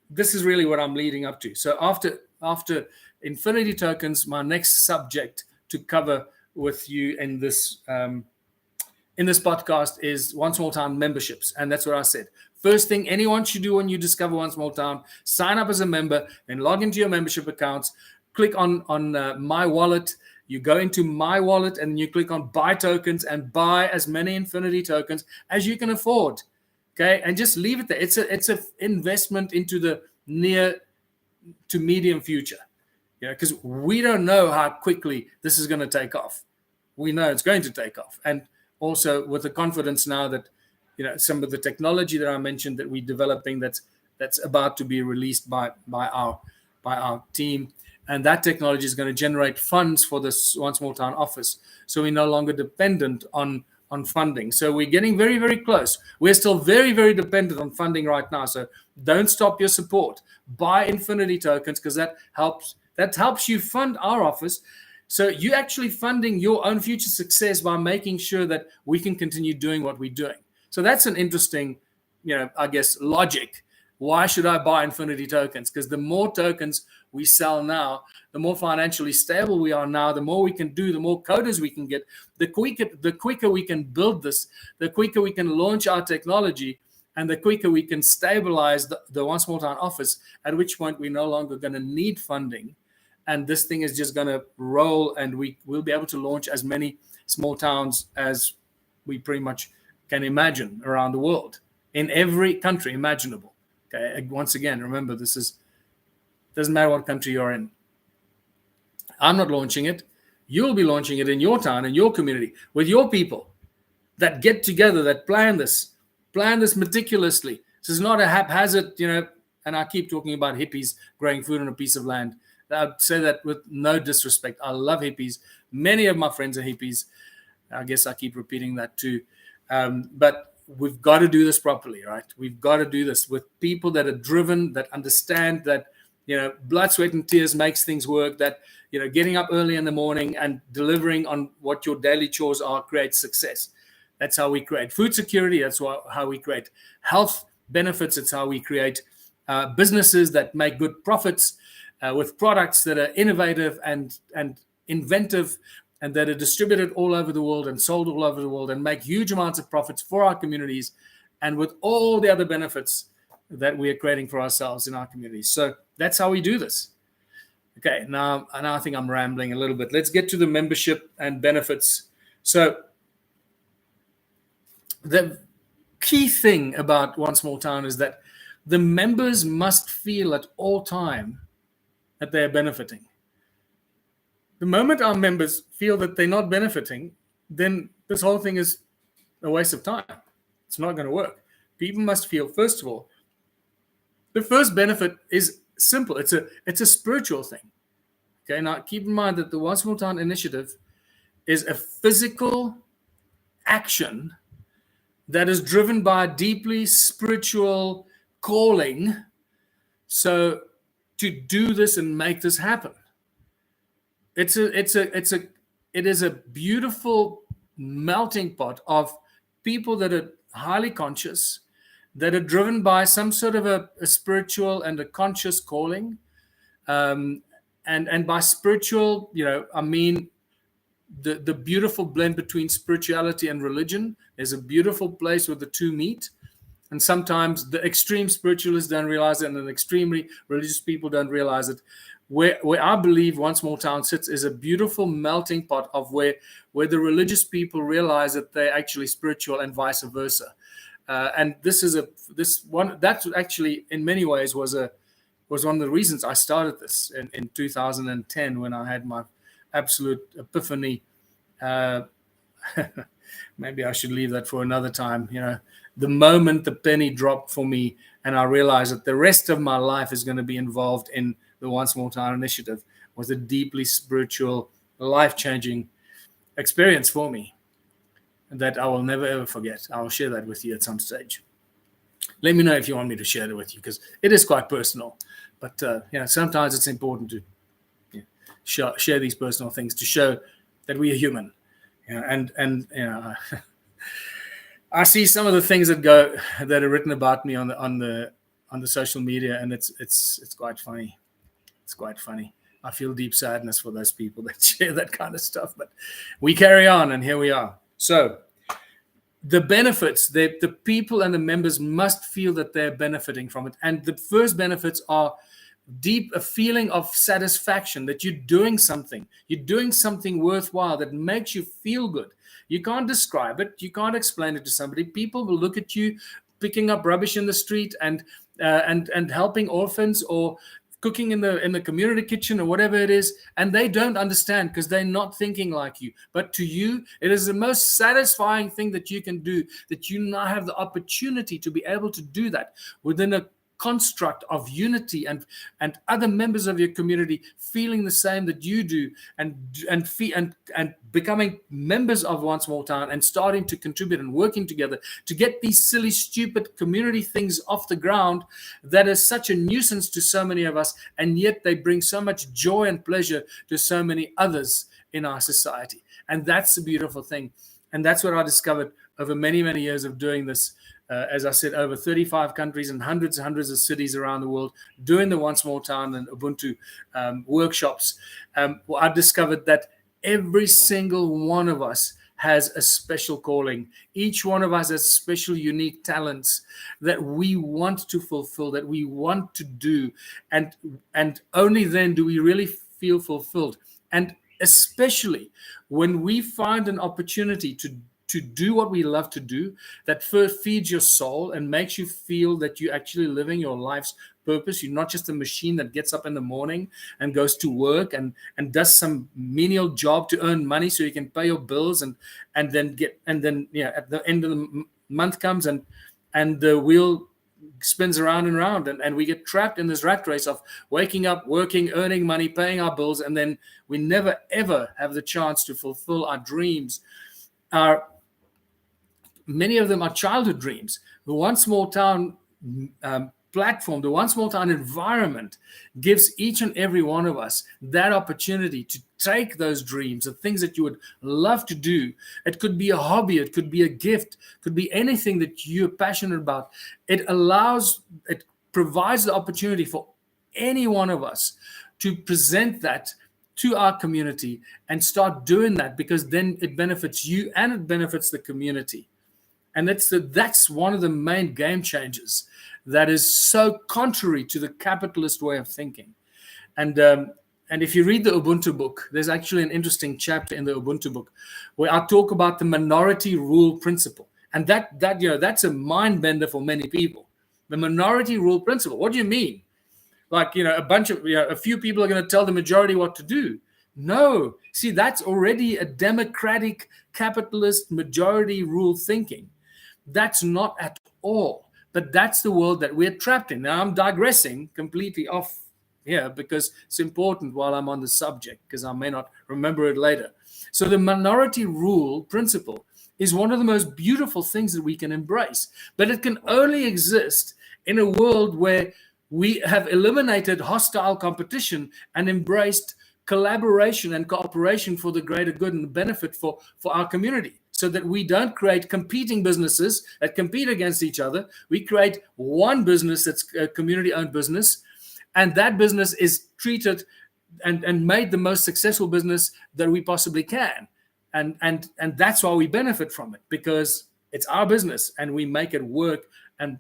this is really what I'm leading up to. So after Infinity tokens, my next subject to cover with you in this podcast is One Small Town memberships, and that's what I said. First thing anyone should do when you discover One Small Town: sign up as a member, then log into your membership accounts. Click on My Wallet. You go into My Wallet and you click on Buy Tokens and buy as many Infinity tokens as you can afford. Okay, and just leave it there. It's a investment into the near to medium future. Because we don't know how quickly this is going to take off. We know it's going to take off, and also with the confidence now that some of the technology that I mentioned that we're developing that's about to be released by our team, and that technology is going to generate funds for this One Small Town office. So we're no longer dependent on funding. So we're getting very, very close. We're still very, very dependent on funding right now. So don't stop your support. Buy Infinity tokens because that helps you fund our office. So you're actually funding your own future success by making sure that we can continue doing what we're doing. So that's an interesting, I guess, logic. Why should I buy Infinity tokens? Because the more tokens we sell now, the more financially stable we are now, the more we can do, the more coders we can get, the quicker we can build this, the quicker we can launch our technology, and the quicker we can stabilize the One Small Town office, at which point we're no longer going to need funding. And this thing is just going to roll, and we'll be able to launch as many small towns as we pretty much can imagine around the world, in every country imaginable. Okay. Once again, remember, doesn't matter what country you're in. I'm not launching it. You'll be launching it in your town, in your community, with your people that get together, that plan this meticulously. This is not a haphazard, and I keep talking about hippies growing food on a piece of land. I'd say that with no disrespect. I love hippies. Many of my friends are hippies. I guess I keep repeating that too. But we've got to do this properly, right? We've got to do this with people that are driven, that understand that, blood, sweat, and tears makes things work, that, getting up early in the morning and delivering on what your daily chores are creates success. That's how we create food security. That's how we create health benefits. It's how we create businesses that make good profits with products that are innovative and inventive, and that are distributed all over the world and sold all over the world and make huge amounts of profits for our communities, and with all the other benefits that we are creating for ourselves in our communities. So that's how we do this. Okay, now I think I'm rambling a little bit. Let's get to the membership and benefits. So the key thing about One Small Town is that the members must feel at all time that they are benefiting. The moment our members feel that they're not benefiting, then this whole thing is a waste of time. It's not going to work. People must feel, first of all, the first benefit is simple. It's a spiritual thing. Okay, now keep in mind that the One Small Town initiative is a physical action that is driven by a deeply spiritual calling. So to do this and make this happen. It is a beautiful melting pot of people that are highly conscious, that are driven by some sort of a spiritual and a conscious calling. And by spiritual, I mean the beautiful blend between spirituality and religion. There's a beautiful place where the two meet. And sometimes the extreme spiritualists don't realize it, and the extremely religious people don't realize it. Where I believe One Small Town sits is a beautiful melting pot of where the religious people realize that they're actually spiritual, and vice versa. And this one that actually in many ways was one of the reasons I started this in 2010, when I had my absolute epiphany. Maybe I should leave that for another time. The moment the penny dropped for me, and I realized that the rest of my life is going to be involved in the One Small Town initiative, was a deeply spiritual, life-changing experience for me that I will never ever forget. I will share that with you at some stage. Let me know if you want me to share it with you, because it is quite personal. But sometimes it's important to share these personal things to show that we are human. I see some of the things that are written about me on the social media, and it's quite funny. It's quite funny. I feel deep sadness for those people that share that kind of stuff, but we carry on, and here we are. So the benefits, the people and the members must feel that they're benefiting from it. And the first benefits are a feeling of satisfaction, that you're doing something worthwhile that makes you feel good. You can't describe it. You can't explain it to somebody. People will look at you picking up rubbish in the street and helping orphans, or cooking in the community kitchen, or whatever it is, and they don't understand because they're not thinking like you. But to you, it is the most satisfying thing that you can do, that you now have the opportunity to be able to do that within a construct of unity, and other members of your community feeling the same that you do, and becoming members of One Small Town, and starting to contribute and working together to get these silly, stupid community things off the ground that is such a nuisance to so many of us, and yet they bring so much joy and pleasure to so many others in our society. And that's the beautiful thing. And that's what I discovered over many, many years of doing this. As I said, over 35 countries and hundreds and hundreds of cities around the world, doing the One Small Town and Ubuntu workshops. I discovered that every single one of us has a special calling. Each one of us has special, unique talents that we want to fulfill, that we want to do. And only then do we really feel fulfilled. And especially when we find an opportunity to do what we love to do, that first feeds your soul and makes you feel that you're actually living your life's purpose. You're not just a machine that gets up in the morning and goes to work and does some menial job to earn money so you can pay your bills, and then at the end of the month comes and the wheel spins around and around, and we get trapped in this rat race of waking up, working, earning money, paying our bills, and then we never ever have the chance to fulfill our dreams. Many of them are childhood dreams. The One Small Town platform, the One Small Town environment gives each and every one of us that opportunity to take those dreams, the things that you would love to do. It could be a hobby, it could be a gift, it could be anything that you're passionate about. It provides the opportunity for any one of us to present that to our community and start doing that, because then it benefits you and it benefits the community. And that's one of the main game changers that is so contrary to the capitalist way of thinking. And if you read the Ubuntu book, there's actually an interesting chapter in the Ubuntu book where I talk about the minority rule principle. And that's a mind bender for many people. The minority rule principle. What do you mean? Like, a few people are going to tell the majority what to do. No. See, that's already a democratic capitalist majority rule thinking. That's not at all. But that's the world that we're trapped in. Now, I'm digressing completely off here because it's important while I'm on the subject, because I may not remember it later. So the minority rule principle is one of the most beautiful things that we can embrace. But it can only exist in a world where we have eliminated hostile competition and embraced collaboration and cooperation for the greater good and the benefit for our community, so that we don't create competing businesses that compete against each other. We create one business that's a community-owned business, and that business is treated and made the most successful business that we possibly can. And that's why we benefit from it, because it's our business and we make it work and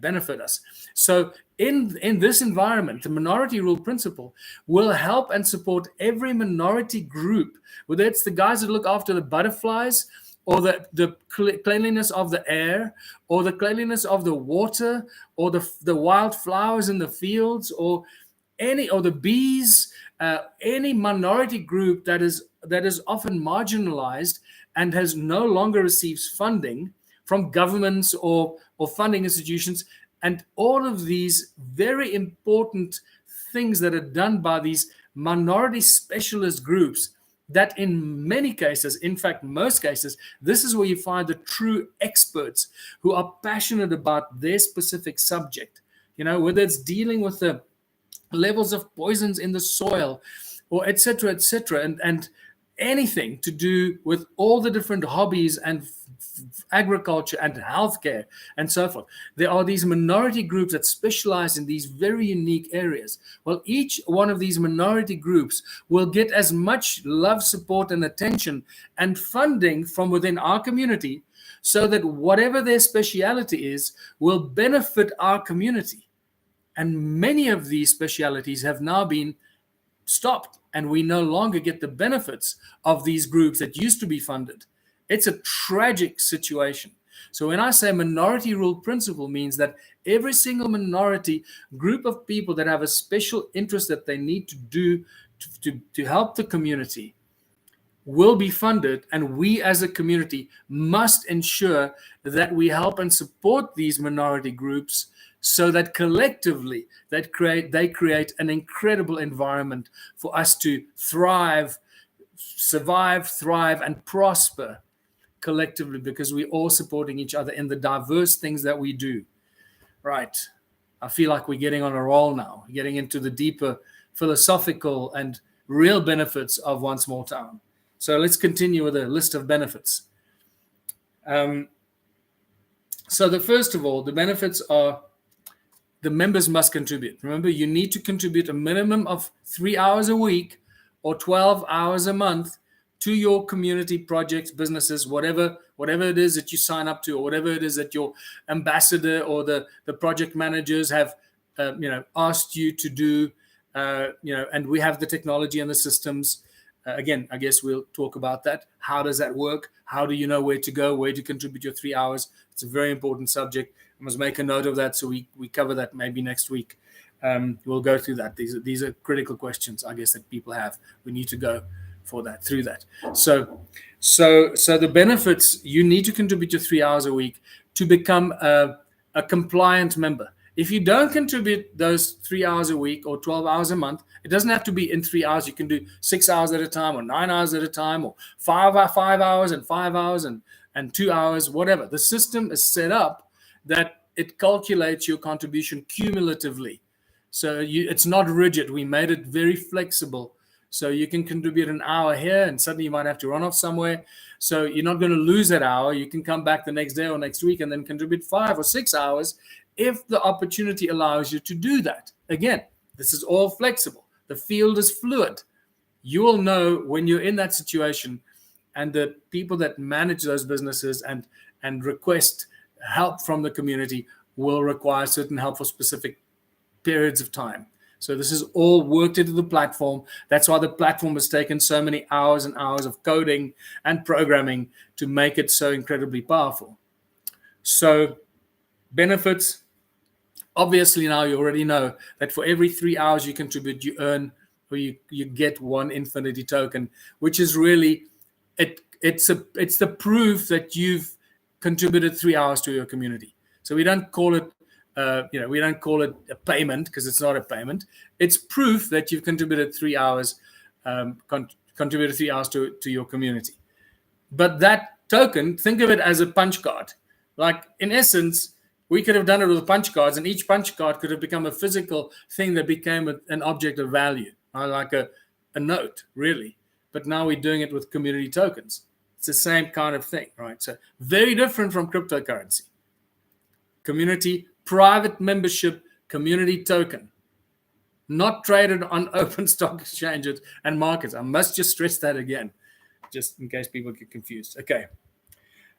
benefit us. So in this environment, the minority rule principle will help and support every minority group, whether it's the guys that look after the butterflies, or the cleanliness of the air, or the cleanliness of the water, or the wildflowers in the fields, or the bees, any minority group that is often marginalized and has no longer receives funding from governments or funding institutions, and all of these very important things that are done by these minority specialist groups, that in many cases, in fact most cases, this is where you find the true experts who are passionate about their specific subject. Whether it's dealing with the levels of poisons in the soil, or etc., and anything to do with all the different hobbies and agriculture and healthcare and so forth. There are these minority groups that specialize in these very unique areas. Well, each one of these minority groups will get as much love, support, and attention and funding from within our community, so that whatever their speciality is will benefit our community. And many of these specialities have now been stopped, and we no longer get the benefits of these groups that used to be funded. It's a tragic situation. So when I say minority rule principle, means that every single minority group of people that have a special interest that they need to do to help the community will be funded, and we as a community must ensure that we help and support these minority groups, so that collectively they create an incredible environment for us to thrive, survive, thrive, and prosper collectively, because we're all supporting each other in the diverse things that we do. Right. I feel like we're getting on a roll now, getting into the deeper philosophical and real benefits of one small town. So let's continue with a list of benefits. So first of all, the benefits are the members must contribute. Remember, you need to contribute a minimum of 3 hours a week or 12 hours a month to your community projects, businesses, whatever it is that you sign up to, or whatever it is that your ambassador or the project managers have asked you to do. And we have the technology and the systems. Again, I guess we'll talk about that. How does that work? How do you know where to go, where to contribute your 3 hours? It's a very important subject. I must make a note of that, so we cover that maybe next week. We'll go through that. These are critical questions, I guess, that people have. We need to go through that. So the benefits: you need to contribute your 3 hours a week to become a compliant member. If you don't contribute those 3 hours a week or 12 hours a month, it doesn't have to be in 3 hours. You can do 6 hours at a time, or 9 hours at a time, or 5 hours and 5 hours and 2 hours, whatever. The system is set up that it calculates your contribution cumulatively. So it's not rigid. We made it very flexible. So you can contribute an hour here, and suddenly you might have to run off somewhere. So you're not going to lose that hour. You can come back the next day or next week and then contribute 5 or 6 hours if the opportunity allows you to do that. Again, this is all flexible. The field is fluid. You will know when you're in that situation, and the people that manage those businesses and request help from the community will require certain help for specific periods of time. So this is all worked into the platform. That's why the platform has taken so many hours and hours of coding and programming to make it so incredibly powerful. So benefits, obviously now you already know that for every 3 hours you contribute, you earn, or you get 1 Infinity token, which is really, it's the proof that you've contributed 3 hours to your community. So we don't call it we don't call it a payment, because it's not a payment. It's proof that you've contributed 3 hours, contributed 3 hours to your community. But that token, think of it as a punch card. Like, in essence, we could have done it with punch cards, and each punch card could have become a physical thing that became an object of value, like a note, really. But now we're doing it with community tokens. It's the same kind of thing, right? So very different from cryptocurrency. Community, private membership, community token, not traded on open stock exchanges and markets. I must just stress that again, just in case people get confused. Okay.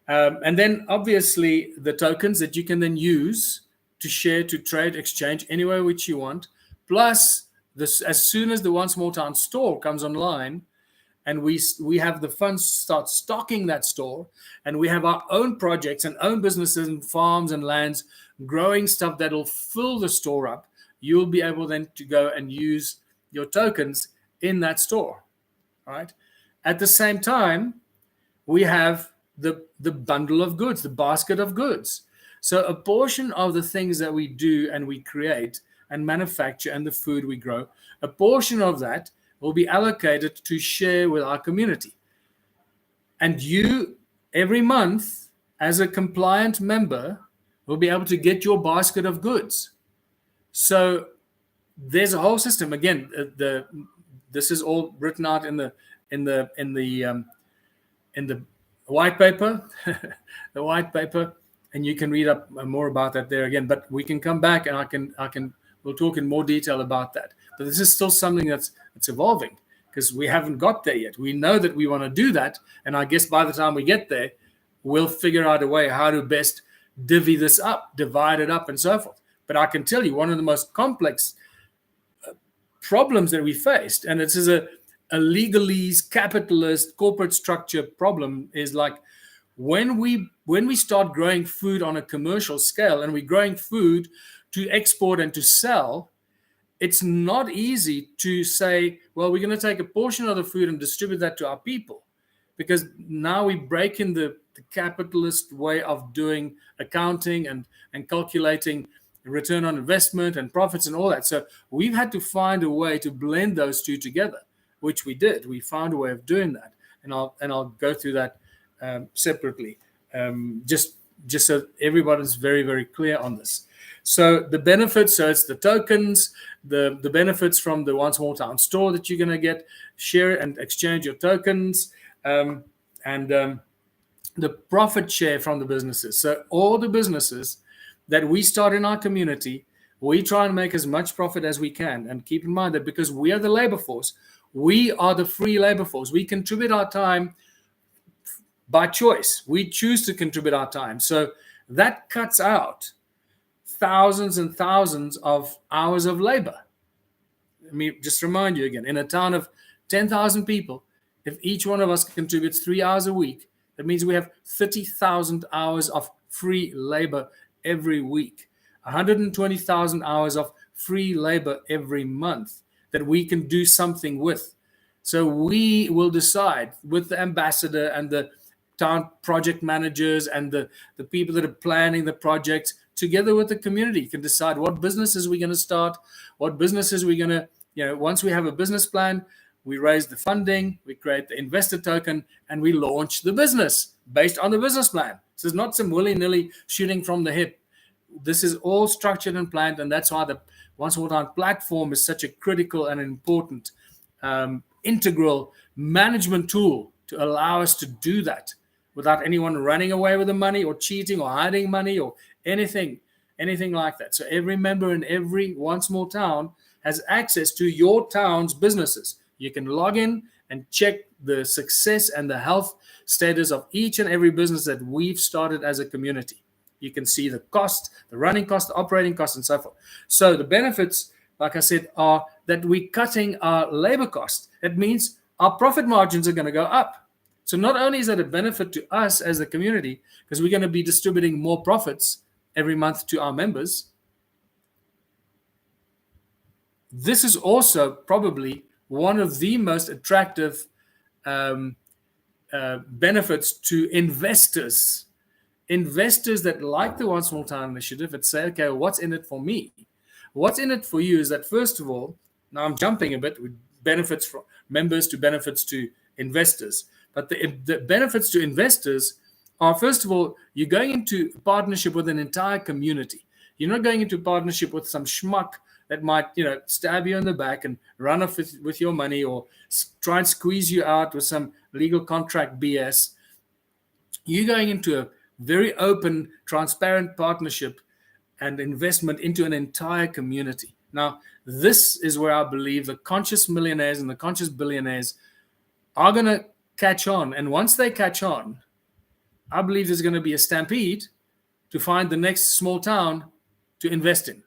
And then obviously the tokens that you can then use to share, to trade, exchange anywhere which you want. Plus, this, as soon as the One Small Town store comes online, and we have the funds start stocking that store, and we have our own projects and own businesses and farms and lands growing stuff that'll fill the store up, you'll be able then to go and use your tokens in that store, right? At the same time, we have the bundle of goods, the basket of goods. So a portion of the things that we do and we create and manufacture and the food we grow, a portion of that will be allocated to share with our community. And you, every month, as a compliant member, will be able to get your basket of goods. So there's a whole system. Again, this is all written out in the white paper, the white paper, and you can read up more about that there again. But we can come back and we'll talk in more detail about that. But this is still something that's evolving, because we haven't got there yet. We know that we want to do that, and I guess by the time we get there, we'll figure out a way how to best divvy this up, divide it up, and so forth. But I can tell you, one of the most complex problems that we faced, and this is a legalese, capitalist, corporate structure problem, is like when we start growing food on a commercial scale, and we're growing food to export and to sell, it's not easy to say, well, we're going to take a portion of the food and distribute that to our people, because now we break in the capitalist way of doing accounting and calculating return on investment and profits and all that. So we've had to find a way to blend those two together, which we did. We found a way of doing that, and I'll go through that separately, just so everybody's very, very clear on this. So the benefits, so it's the tokens, the benefits from the One Small Town store that you're going to get, share and exchange your tokens, and the profit share from the businesses. So all the businesses that we start in our community, we try and make as much profit as we can. And keep in mind that because we are the labor force, we are the free labor force. We contribute our time by choice. We choose to contribute our time. So that cuts out thousands and thousands of hours of labor. Let me just remind you again, in a town of 10,000 people, if each one of us contributes 3 hours a week, that means we have 30,000 hours of free labor every week, 120,000 hours of free labor every month that we can do something with. So we will decide with the ambassador and the town project managers and the people that are planning the projects, together with the community, can decide what businesses we're going to start, what businesses we're going to, once we have a business plan, we raise the funding, we create the investor token, and we launch the business based on the business plan. This is not some willy-nilly shooting from the hip. This is all structured and planned, and that's why the One Small Town platform is such a critical and important integral management tool to allow us to do that without anyone running away with the money or cheating or hiding money or anything like that. So every member in every One Small Town has access to your town's businesses. You can log in and check the success and the health status of each and every business that we've started as a community. You can see the cost, the running cost, the operating cost, and so forth. So the benefits, like I said, are that we're cutting our labor cost. It means our profit margins are going to go up. So not only is that a benefit to us as a community, because we're going to be distributing more profits every month to our members, this is also probably one of the most attractive benefits to investors. Investors that like the One Small Town initiative and say, okay, what's in it for me? What's in it for you is that, first of all, now I'm jumping a bit with benefits from members to benefits to investors. But the benefits to investors are, first of all, you're going into partnership with an entire community. You're not going into partnership with some schmuck that might, stab you in the back and run off with your money or try and squeeze you out with some legal contract BS. You're going into a very open, transparent partnership and investment into an entire community. Now, this is where I believe the conscious millionaires and the conscious billionaires are going to catch on. And once they catch on, I believe there's going to be a stampede to find the next small town to invest in.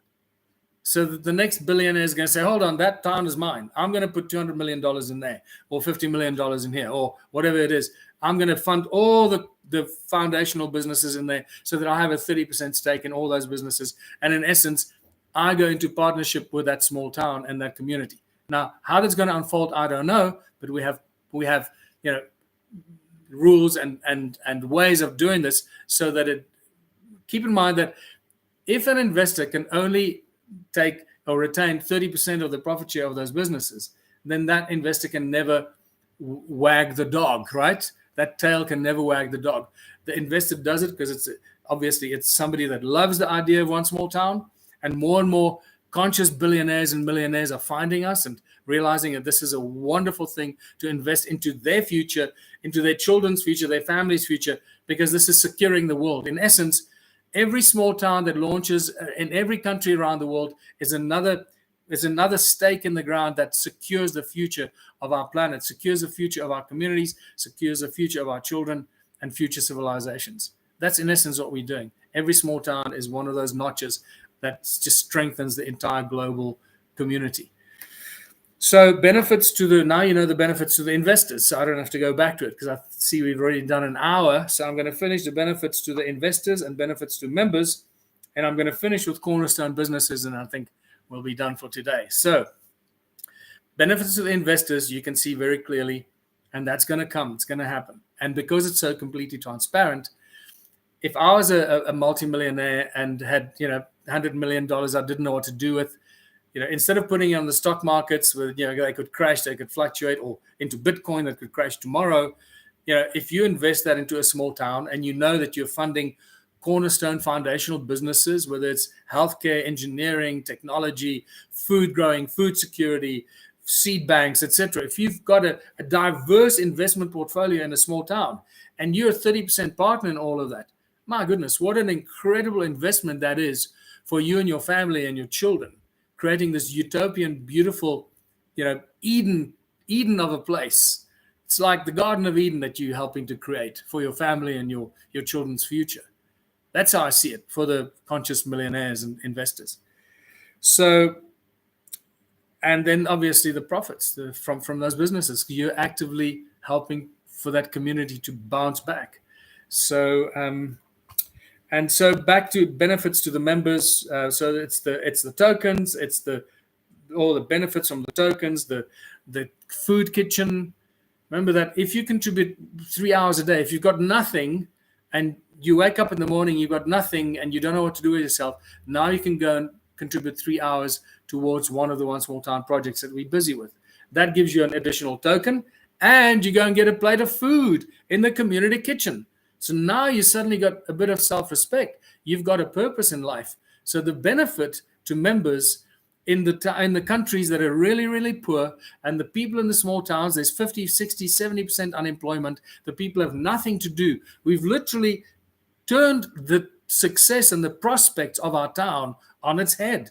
So that the next billionaire is going to say, hold on, that town is mine. I'm going to put $200 million in there, or $50 million in here, or whatever it is. I'm going to fund all the foundational businesses in there so that I have a 30% stake in all those businesses. And in essence, I go into partnership with that small town and that community. Now, how that's going to unfold, I don't know, but we have rules and ways of doing this so that it. Keep in mind that if an investor can only take or retain 30% of the profit share of those businesses, then that investor can never wag the dog, right? That tail can never wag the dog. The investor does it because it's somebody that loves the idea of one small town, and more conscious billionaires and millionaires are finding us and realizing that this is a wonderful thing to invest into their future, into their children's future, their family's future, because this is securing the world. In essence, every small town that launches in every country around the world is another stake in the ground that secures the future of our planet, secures the future of our communities, secures the future of our children and future civilizations. That's in essence what we're doing. Every small town is one of those notches that just strengthens the entire global community. So benefits to the benefits to the investors. So I don't have to go back to it because I see we've already done an hour. So I'm going to finish the benefits to the investors and benefits to members. And I'm going to finish with Cornerstone businesses, and I think we'll be done for today. So benefits to the investors, you can see very clearly, and that's going to come. It's going to happen. And because it's so completely transparent, if I was a multimillionaire and had $100 million I didn't know what to do with, instead of putting it on the stock markets where they could crash, they could fluctuate, or into Bitcoin that could crash tomorrow, if you invest that into a small town and you know that you're funding cornerstone foundational businesses, whether it's healthcare, engineering, technology, food growing, food security, seed banks, etc. If you've got a diverse investment portfolio in a small town and you're a 30% partner in all of that, my goodness, what an incredible investment that is for you and your family and your children, creating this utopian, beautiful, Eden of a place. It's like the Garden of Eden that you're helping to create for your family and your children's future. That's how I see it for the conscious millionaires and investors. So, and then obviously the profits from those businesses. You're actively helping for that community to bounce back. So, and so back to benefits to the members. So it's the tokens, it's all the benefits from the tokens, the food kitchen. Remember that if you contribute 3 hours a day, if you've got nothing and you wake up in the morning, you've got nothing and you don't know what to do with yourself, now you can go and contribute 3 hours towards one of the One Small Town projects that we're busy with. That gives you an additional token, and you go and get a plate of food in the community kitchen. So now you suddenly got a bit of self-respect. You've got a purpose in life. So the benefit to members in the countries that are really, really poor, and the people in the small towns, there's 50, 60, 70% unemployment. The people have nothing to do. We've literally turned the success and the prospects of our town on its head.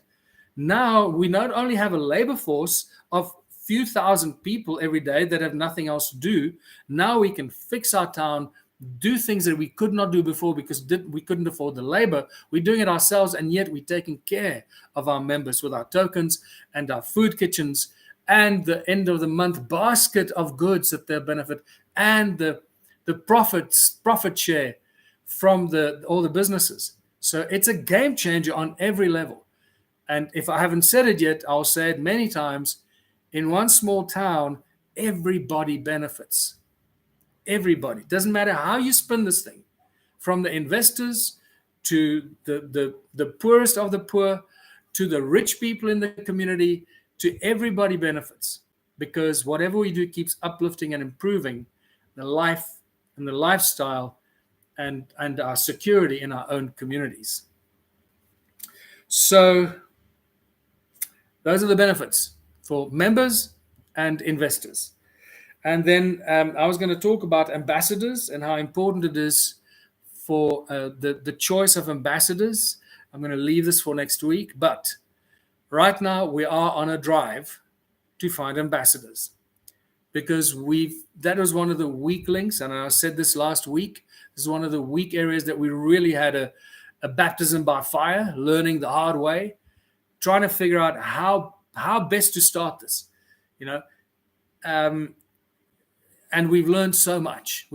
Now we not only have a labor force of few thousand people every day that have nothing else to do, now we can fix our town, do things that we could not do before because we couldn't afford the labor. We're doing it ourselves, and yet we're taking care of our members with our tokens and our food kitchens and the end of the month basket of goods that they benefit, and the profit share from all the businesses. So it's a game changer on every level. And if I haven't said it yet, I'll say it many times. In one small town, everybody benefits. Everybody. Doesn't matter how you spin this thing, from the investors to the poorest of the poor, to the rich people in the community, to everybody benefits, because whatever we do keeps uplifting and improving the life and the lifestyle and our security in our own communities. So those are the benefits for members and investors. And then I was going to talk about ambassadors and how important it is for the choice of ambassadors. I'm going to leave this for next week. But right now we are on a drive to find ambassadors. because that was one of the weak links, and I said this last week. This is one of the weak areas that we really had a baptism by fire, learning the hard way, trying to figure out how best to start this, you know. And we've learned so much.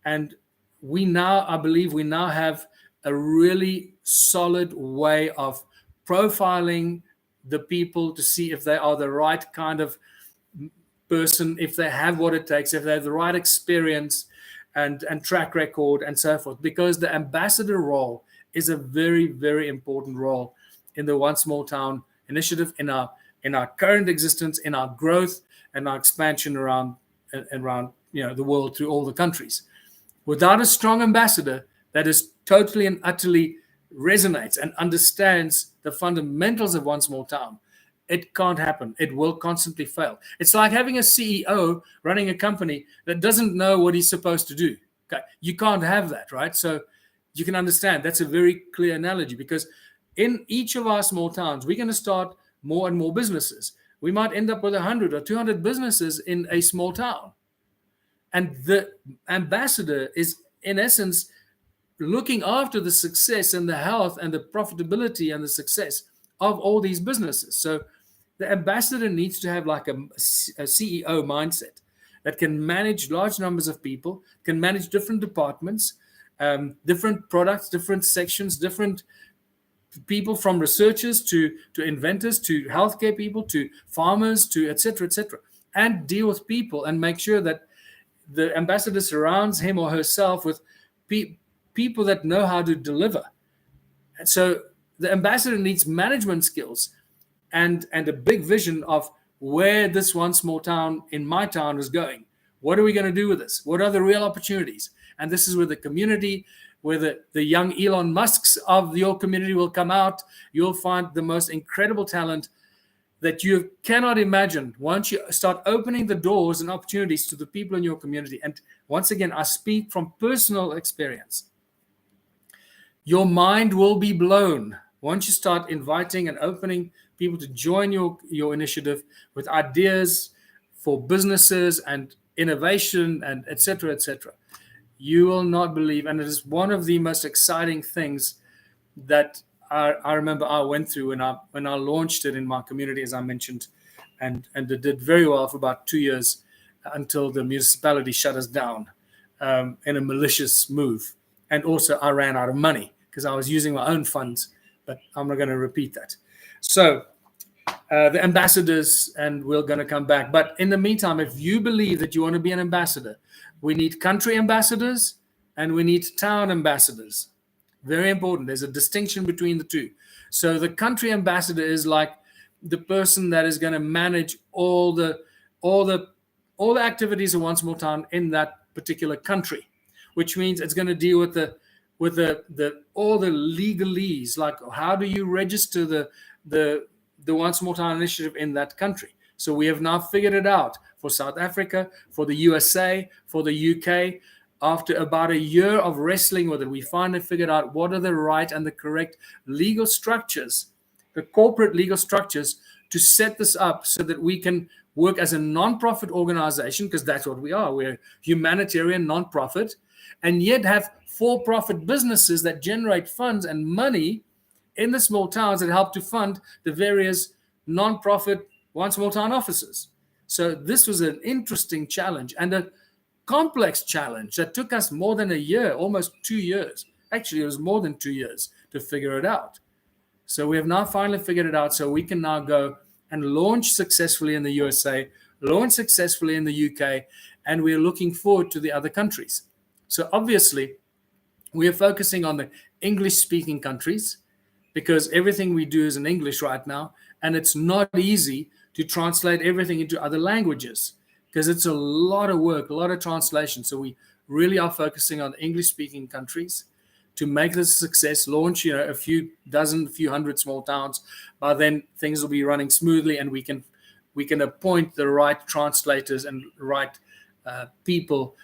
And I believe we now have a really solid way of profiling the people to see if they are the right kind of person, if they have what it takes, if they have the right experience and track record and so forth. Because the ambassador role is a very, very important role in the One Small Town initiative, in our current existence, in our growth and our expansion around the world through all the countries. Without a strong ambassador that is totally and utterly resonates and understands the fundamentals of One Small Town, it can't happen. It will constantly fail. It's like having a CEO running a company that doesn't know what he's supposed to do. Okay, you can't have that, right? So you can understand that's a very clear analogy, because in each of our small towns, we're going to start more and more businesses. We might end up with 100 or 200 businesses in a small town. And the ambassador is, in essence, looking after the success and the health and the profitability and the success of all these businesses. So the ambassador needs to have like a CEO mindset that can manage large numbers of people, can manage different departments, different products, different sections, different people, from researchers to inventors to healthcare people to farmers to et cetera, and deal with people and make sure that the ambassador surrounds him or herself with people that know how to deliver. And so the ambassador needs management skills and a big vision of where this One Small Town in my town is going. What are we going to do with this? What are the real opportunities? And this is where the community, where the young Elon Musks of your community will come out. You'll find the most incredible talent that you cannot imagine once you start opening the doors and opportunities to the people in your community. And once again, I speak from personal experience. Your mind will be blown once you start inviting and opening people to join your initiative with ideas for businesses and innovation and et cetera, et cetera. You will not believe, and it is one of the most exciting things that I remember I went through when I launched it in my community, as I mentioned, and it did very well for about 2 years until the municipality shut us down in a malicious move. And also I ran out of money because I was using my own funds, but I'm not going to repeat that. So the ambassadors, and we're going to come back. But in the meantime, if you believe that you want to be an ambassador, we need country ambassadors and we need town ambassadors. Very important. There's a distinction between the two. So the country ambassador is like the person that is going to manage all the activities of One Small Town in that particular country, which means it's going to deal with all the legalese, like how do you register the One Small Town initiative in that country. So we have now figured it out for South Africa, for the USA, for the UK. After about a year of wrestling with it, we finally figured out what are the right and the correct legal structures, the corporate legal structures, to set this up so that we can work as a non-profit organization, because that's what we are. We're a humanitarian non-profit, and yet have for-profit businesses that generate funds and money in the small towns that help to fund the various non-profit One Small Town offices. So this was an interesting challenge and a complex challenge that took us more than a year, almost 2 years. Actually, it was more than 2 years to figure it out. So we have now finally figured it out, so we can now go and launch successfully in the USA, launch successfully in the UK, and we're looking forward to the other countries. So obviously, we are focusing on the English-speaking countries because everything we do is in English right now, and it's not easy to translate everything into other languages because it's a lot of work, a lot of translation. So we really are focusing on English-speaking countries to make this a success, launch a few hundred small towns. By then, things will be running smoothly, and we can appoint the right translators and right people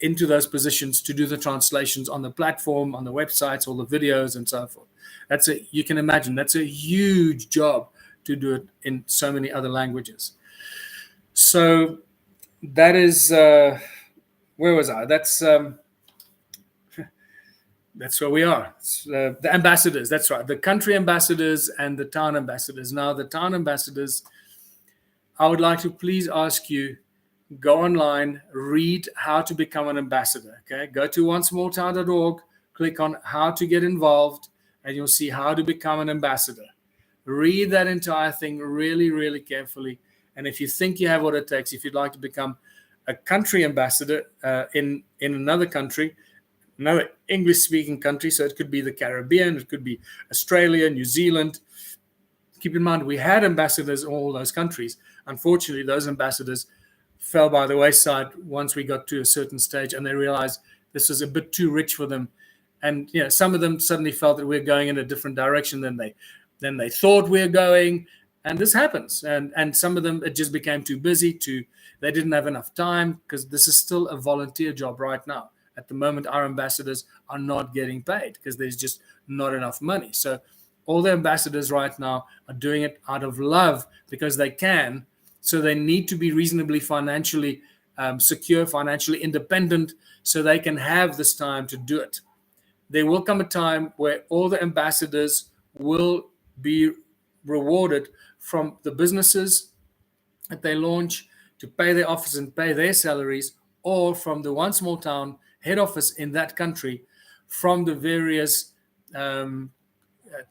into those positions to do the translations on the platform, on the websites, all the videos, and so forth. You can imagine that's a huge job to do it in so many other languages. So that is where was I? That's where we are. The ambassadors. That's right. The country ambassadors and the town ambassadors. Now, the town ambassadors, I would like to please ask you, go online, read how to become an ambassador. Okay, go to onesmalltown.org, click on how to get involved, and you'll see how to become an ambassador. Read that entire thing really, really carefully. And if you think you have what it takes, if you'd like to become a country ambassador in another country, another English-speaking country, so it could be the Caribbean, it could be Australia, New Zealand. Keep in mind, we had ambassadors in all those countries. Unfortunately, those ambassadors fell by the wayside once we got to a certain stage, and they realized this was a bit too rich for them. And some of them suddenly felt that we're going in a different direction than they thought we were going. And this happens. And some of them, it just became too busy. They didn't have enough time, because this is still a volunteer job right now. At the moment, our ambassadors are not getting paid because there's just not enough money. So all the ambassadors right now are doing it out of love because they can. So they need to be reasonably financially secure, financially independent, so they can have this time to do it. There will come a time where all the ambassadors will be rewarded from the businesses that they launch to pay their office and pay their salaries, or from the One Small Town head office in that country, from the various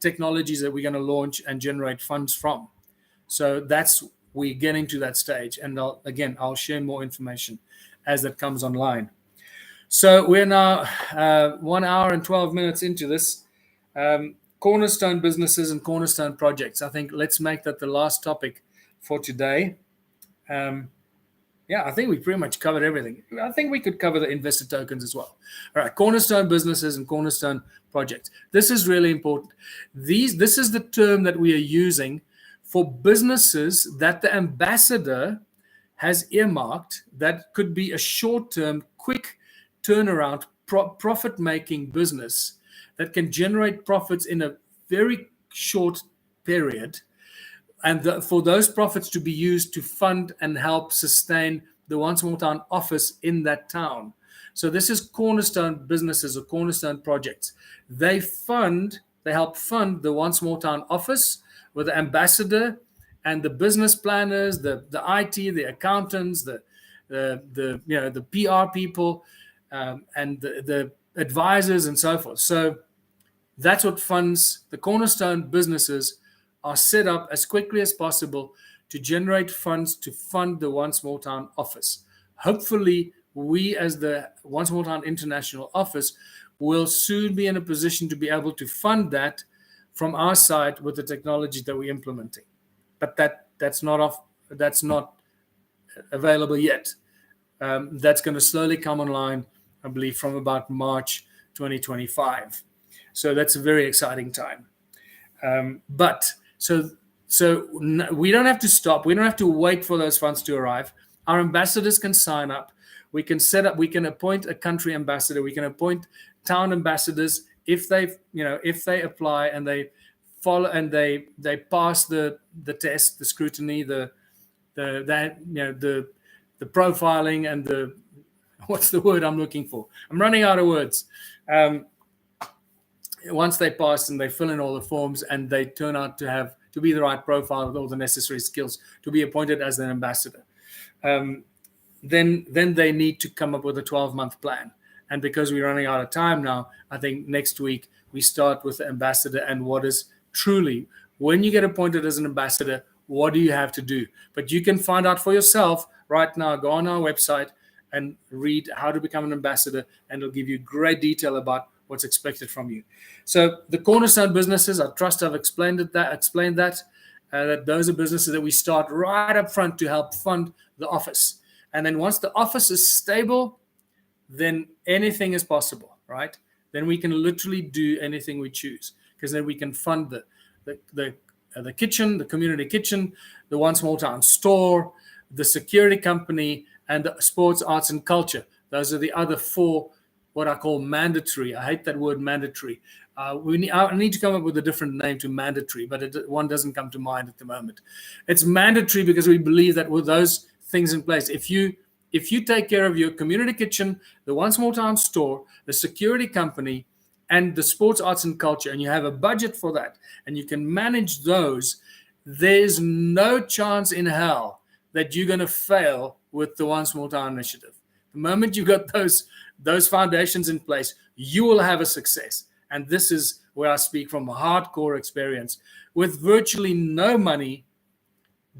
technologies that we're going to launch and generate funds from. So we're getting to that stage. And I'll share more information as that comes online. So we're now 1 hour and 12 minutes into this. Cornerstone businesses and cornerstone projects. I think let's make that the last topic for today. I think we pretty much covered everything. I think we could cover the investor tokens as well. All right, cornerstone businesses and cornerstone projects. This is really important. This is the term that we are using for businesses that the ambassador has earmarked that could be a short-term, quick turnaround, profit-making business that can generate profits in a very short period, and for those profits to be used to fund and help sustain the One Small Town office in that town. So this is cornerstone businesses or cornerstone projects. They help fund the One Small Town office with the ambassador and the business planners, the IT, the accountants, the PR people, and the advisors and so forth. So that's what funds the cornerstone businesses are set up as quickly as possible to generate funds to fund the One Small Town office. Hopefully, we as the One Small Town International office will soon be in a position to be able to fund that from our side with the technology that we're implementing. But that's not available yet. That's going to slowly come online, I believe, from about March 2025. So that's a very exciting time. So we don't have to stop. We don't have to wait for those funds to arrive. Our ambassadors can sign up. We can set up. We can appoint a country ambassador. We can appoint town ambassadors if they apply and they follow and they pass the test, the scrutiny, the profiling, and the what's the word I'm looking for? I'm running out of words. Once they pass and they fill in all the forms and they turn out to be the right profile with all the necessary skills to be appointed as an ambassador, then they need to come up with a 12-month plan. And because we're running out of time now, I think next week we start with the ambassador and what is truly, when you get appointed as an ambassador, what do you have to do? But you can find out for yourself right now. Go on our website and read how to become an ambassador, and it'll give you great detail about what's expected from you. So the cornerstone businesses, I trust I've explained that those are businesses that we start right up front to help fund the office. And then once the office is stable, then anything is possible, right? Then we can literally do anything we choose, because then we can fund the kitchen, the community kitchen, the One Small Town store, the security company, and the sports, arts, and culture. Those are the other four, what I call mandatory. I hate that word mandatory. I need to come up with a different name to mandatory, but one doesn't come to mind at the moment. It's mandatory because we believe that with those things in place. If you take care of your community kitchen, the One Small Town store, the security company, and the sports, arts, and culture, and you have a budget for that, and you can manage those, there's no chance in hell that you're going to fail with the One Small Town initiative. The moment you got those foundations in place, you will have a success. And this is where I speak from a hardcore experience with virtually no money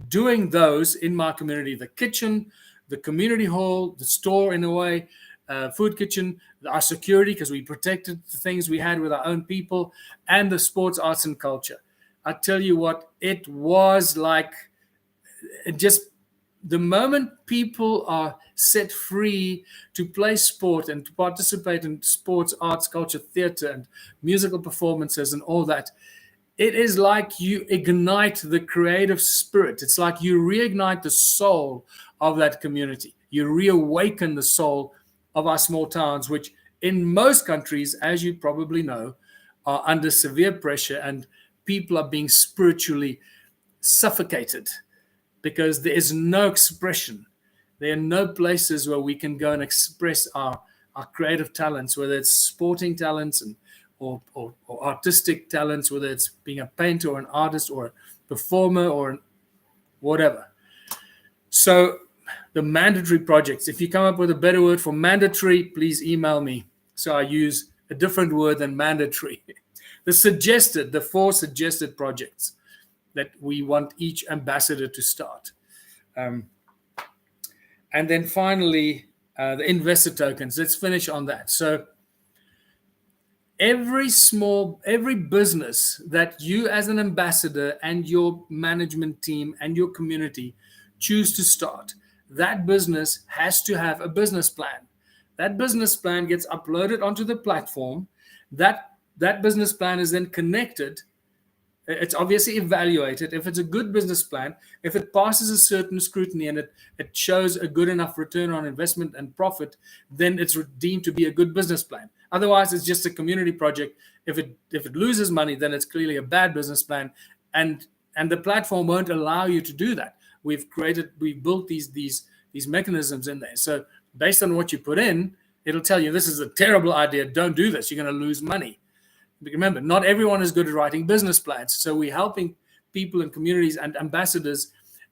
doing those in my community: the kitchen, the community hall, the store in a way, food kitchen, our security, because we protected the things we had with our own people, and the sports, arts, and culture. I tell you what, it was like, the moment people are set free to play sport and to participate in sports, arts, culture, theater, and musical performances and all that, it is like you ignite the creative spirit. It's like you reignite the soul of that community. You reawaken the soul of our small towns, which in most countries, as you probably know, are under severe pressure, and people are being spiritually suffocated because there is no expression. There are no places where we can go and express our creative talents, whether it's sporting talents or artistic talents, whether it's being a painter or an artist or a performer or whatever. So the mandatory projects, if you come up with a better word for mandatory, please email me. So I use a different word than mandatory. The 4 suggested projects that we want each ambassador to start. And then finally, the investor tokens. Let's finish on that. So every business that you as an ambassador and your management team and your community choose to start, that business has to have a business plan. That business plan gets uploaded onto the platform. That business plan is then connected. It's obviously evaluated. If it's a good business plan, if it passes a certain scrutiny and it shows a good enough return on investment and profit, then it's deemed to be a good business plan. Otherwise, it's just a community project. If it loses money, then it's clearly a bad business plan, and the platform won't allow you to do that. We've built these mechanisms in there. So based on what you put in, it'll tell you this is a terrible idea. Don't do this. You're going to lose money. Remember, not everyone is good at writing business plans. So we're helping people in communities and ambassadors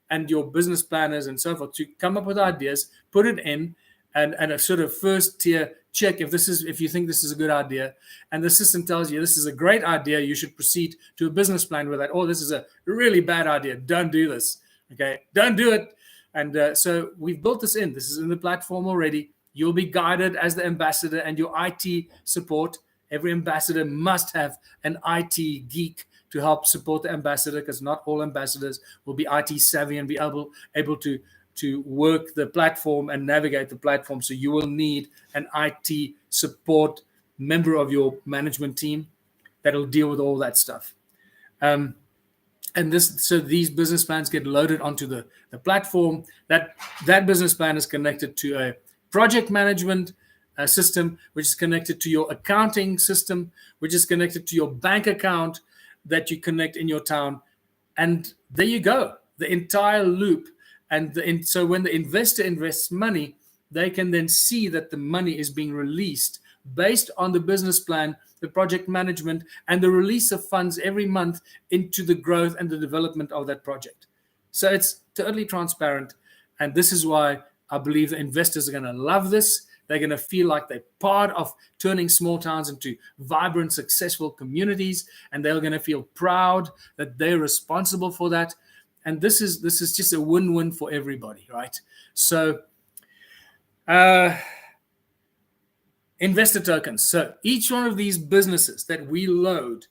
and your business planners and so forth to come up with ideas, put it in, and a sort of first tier check if you think this is a good idea. And the system tells you this is a great idea, you should proceed to a business plan with that. Oh, this is a really bad idea. Don't do this. Okay, don't do it. And so we've built this in. This is in the platform already. You'll be guided as the ambassador and your IT support. Every ambassador must have an IT geek to help support the ambassador, because not all ambassadors will be IT savvy and be able to work the platform and navigate the platform. So you will need an IT support member of your management team that'll deal with all that stuff. And these business plans get loaded onto the platform. That business plan is connected to a project management system, which is connected to your accounting system, which is connected to your bank account that you connect in your town. And there you go, the entire loop. And so when the investor invests money, they can then see that the money is being released based on the business plan, the project management, and the release of funds every month into the growth and the development of that project. So it's totally transparent. And this is why I believe the investors are going to love this. They're going to feel like they're part of turning small towns into vibrant, successful communities, and they're going to feel proud that they're responsible for that. And this is just a win-win for everybody, right? So, investor tokens. So each one of these businesses that we load,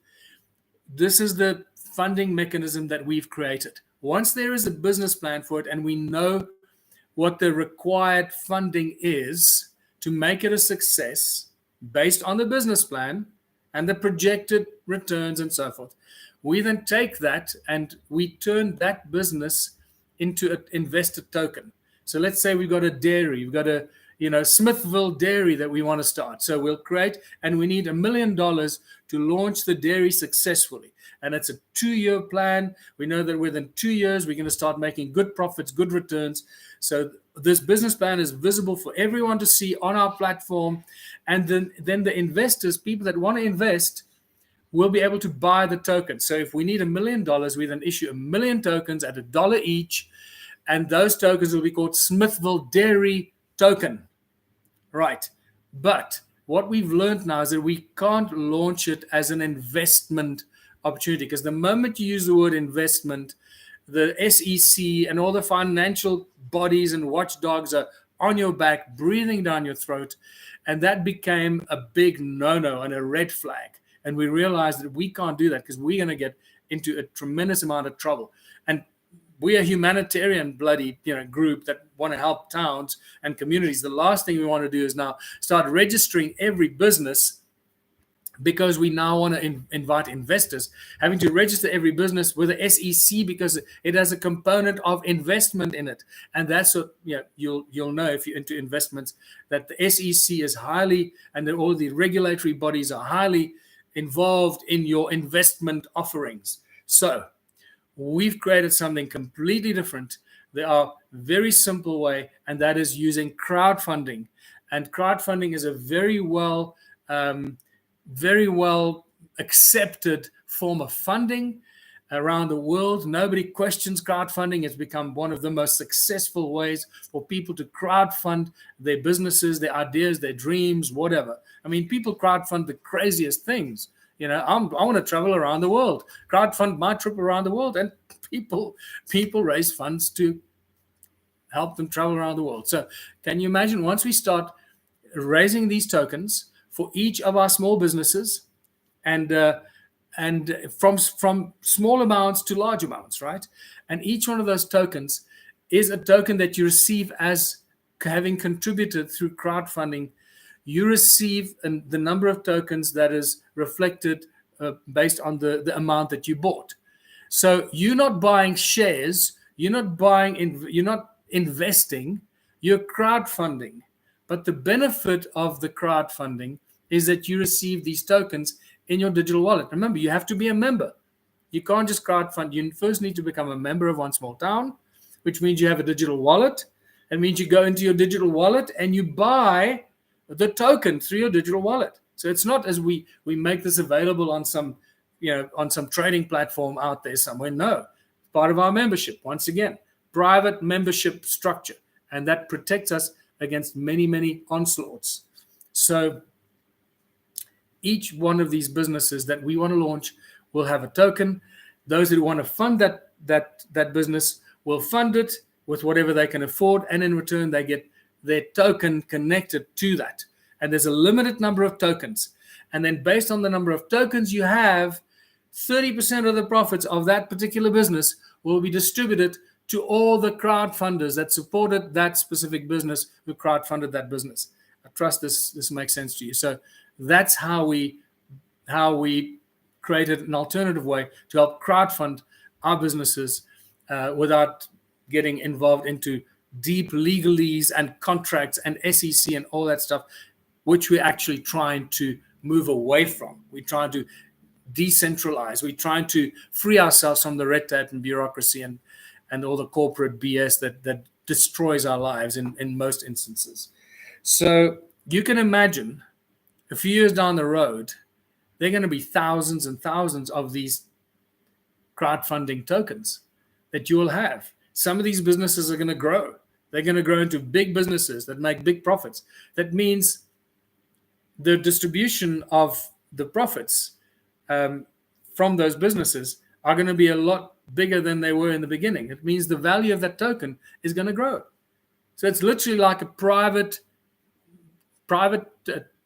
this is the funding mechanism that we've created. Once there is a business plan for it and we know what the required funding is to make it a success based on the business plan and the projected returns and so forth, we then take that and we turn that business into an investor token. So let's say we've got a dairy, we've got a Smithville Dairy that we want to start. So we'll create, and we need $1 million to launch the dairy successfully. And it's a 2-year plan. We know that within 2 years, we're going to start making good profits, good returns. So this business plan is visible for everyone to see on our platform. And then the investors, people that want to invest, will be able to buy the token. So if we need $1 million, we then issue 1 million tokens at $1 each. And those tokens will be called Smithville Dairy Token. Right. But what we've learned now is that we can't launch it as an investment opportunity, because the moment you use the word investment, the SEC and all the financial bodies and watchdogs are on your back, breathing down your throat. And that became a big no-no and a red flag. And we realized that we can't do that, because we're going to get into a tremendous amount of trouble. And we're a humanitarian group that want to help towns and communities. The last thing we want to do is now start registering every business, because we now want to invite investors, having to register every business with the SEC, because it has a component of investment in it. And that's what you'll know if you're into investments, that the SEC is highly, and that all the regulatory bodies are highly involved in your investment offerings. So we've created something completely different. There are very simple way, and that is using crowdfunding. And crowdfunding is a very well accepted form of funding around the world. Nobody questions crowdfunding. It's become one of the most successful ways for people to crowdfund their businesses, their ideas, their dreams, whatever. I mean, people crowdfund the craziest things. I want to travel around the world. Crowdfund my trip around the world, and people raise funds to help them travel around the world. So can you imagine, once we start raising these tokens for each of our small businesses, and from small amounts to large amounts, right? And each one of those tokens is a token that you receive as having contributed through crowdfunding. You receive the number of tokens that is reflected based on the amount that you bought. So you're not buying shares, you're not investing, you're crowdfunding. But the benefit of the crowdfunding is that you receive these tokens in your digital wallet. Remember, you have to be a member. You can't just crowdfund. You first need to become a member of One Small Town, which means you have a digital wallet. It means you go into your digital wallet and you buy the token through your digital wallet. So it's not as we make this available on some trading platform out there somewhere. No, part of our membership. Once again, private membership structure, and that protects us against many, many onslaughts. So each one of these businesses that we want to launch will have a token. Those who want to fund that business will fund it with whatever they can afford, and in return they get their token connected to that. And there's a limited number of tokens. And then based on the number of tokens you have, 30% of the profits of that particular business will be distributed to all the crowdfunders that supported that specific business, who crowdfunded that business. I trust this makes sense to you. So that's how we created an alternative way to help crowdfund our businesses without getting involved into deep legalese and contracts and SEC and all that stuff, which we're actually trying to move away from. We're trying to decentralize. We're trying to free ourselves from the red tape and bureaucracy and all the corporate BS that destroys our lives in most instances. So you can imagine a few years down the road, there are going to be thousands and thousands of these crowdfunding tokens that you will have. Some of these businesses are going to grow. They're going to grow into big businesses that make big profits. That means the distribution of the profits from those businesses are going to be a lot bigger than they were in the beginning. It means the value of that token is going to grow. So it's literally like a private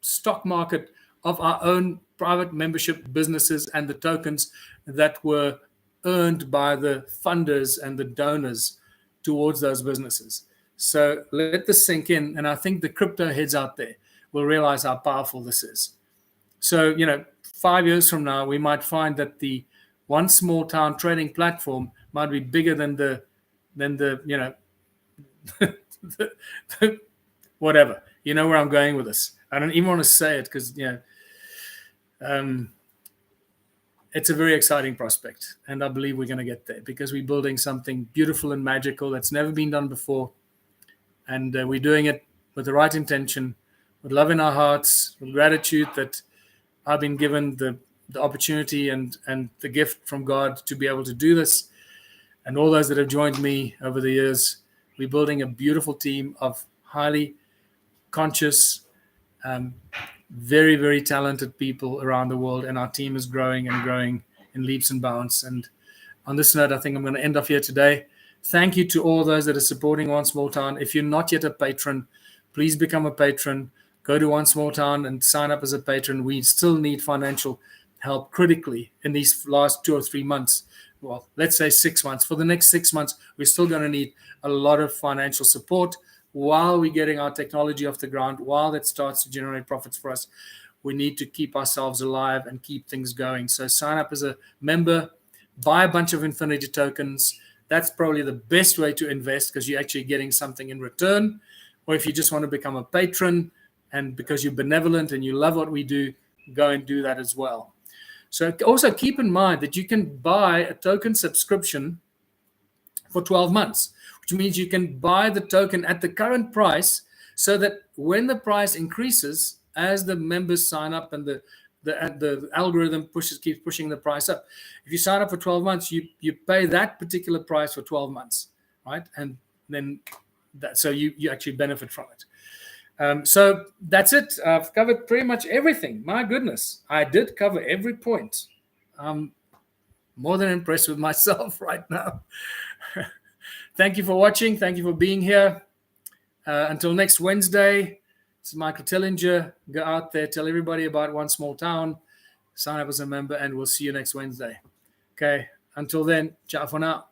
stock market of our own private membership businesses and the tokens that were earned by the funders and the donors towards those businesses. So let this sink in, and I think the crypto heads out there will realize how powerful this is. So, 5 years from now, we might find that the One Small Town trading platform might be bigger than the whatever. You know where I'm going with this. I don't even want to say it because it's a very exciting prospect, and I believe we're going to get there because we're building something beautiful and magical that's never been done before, and we're doing it with the right intention, with love in our hearts, with gratitude that I've been given the opportunity and the gift from God to be able to do this, and all those that have joined me over the years. We're building a beautiful team of highly conscious, very, very talented people around the world, and our team is growing and growing in leaps and bounds. And on this note, I think I'm going to end off here today. Thank you to all those that are supporting One Small Town. If you're not yet a patron, please become a patron. Go to One Small Town and sign up as a patron. We still need financial help critically in these last 2 or 3 months. Well, let's say 6 months. For the next 6 months, we're still going to need a lot of financial support while we're getting our technology off the ground, while that starts to generate profits for us. We need to keep ourselves alive and keep things going. So sign up as a member, buy a bunch of Infinity tokens. That's probably the best way to invest because you're actually getting something in return. Or if you just want to become a patron and because you're benevolent and you love what we do, go and do that as well. So also keep in mind that you can buy a token subscription for 12 months, which means you can buy the token at the current price so that when the price increases, as the members sign up and the algorithm keeps pushing the price up. If you sign up for 12 months, you pay that particular price for 12 months, right? And then so you actually benefit from it. So that's it. I've covered pretty much everything. My goodness, I did cover every point. I'm more than impressed with myself right now. Thank you for watching. Thank you for being here. Until next Wednesday, this is Michael Tillinger. Go out there, tell everybody about One Small Town, sign up as a member, and we'll see you next Wednesday. Okay, until then, ciao for now.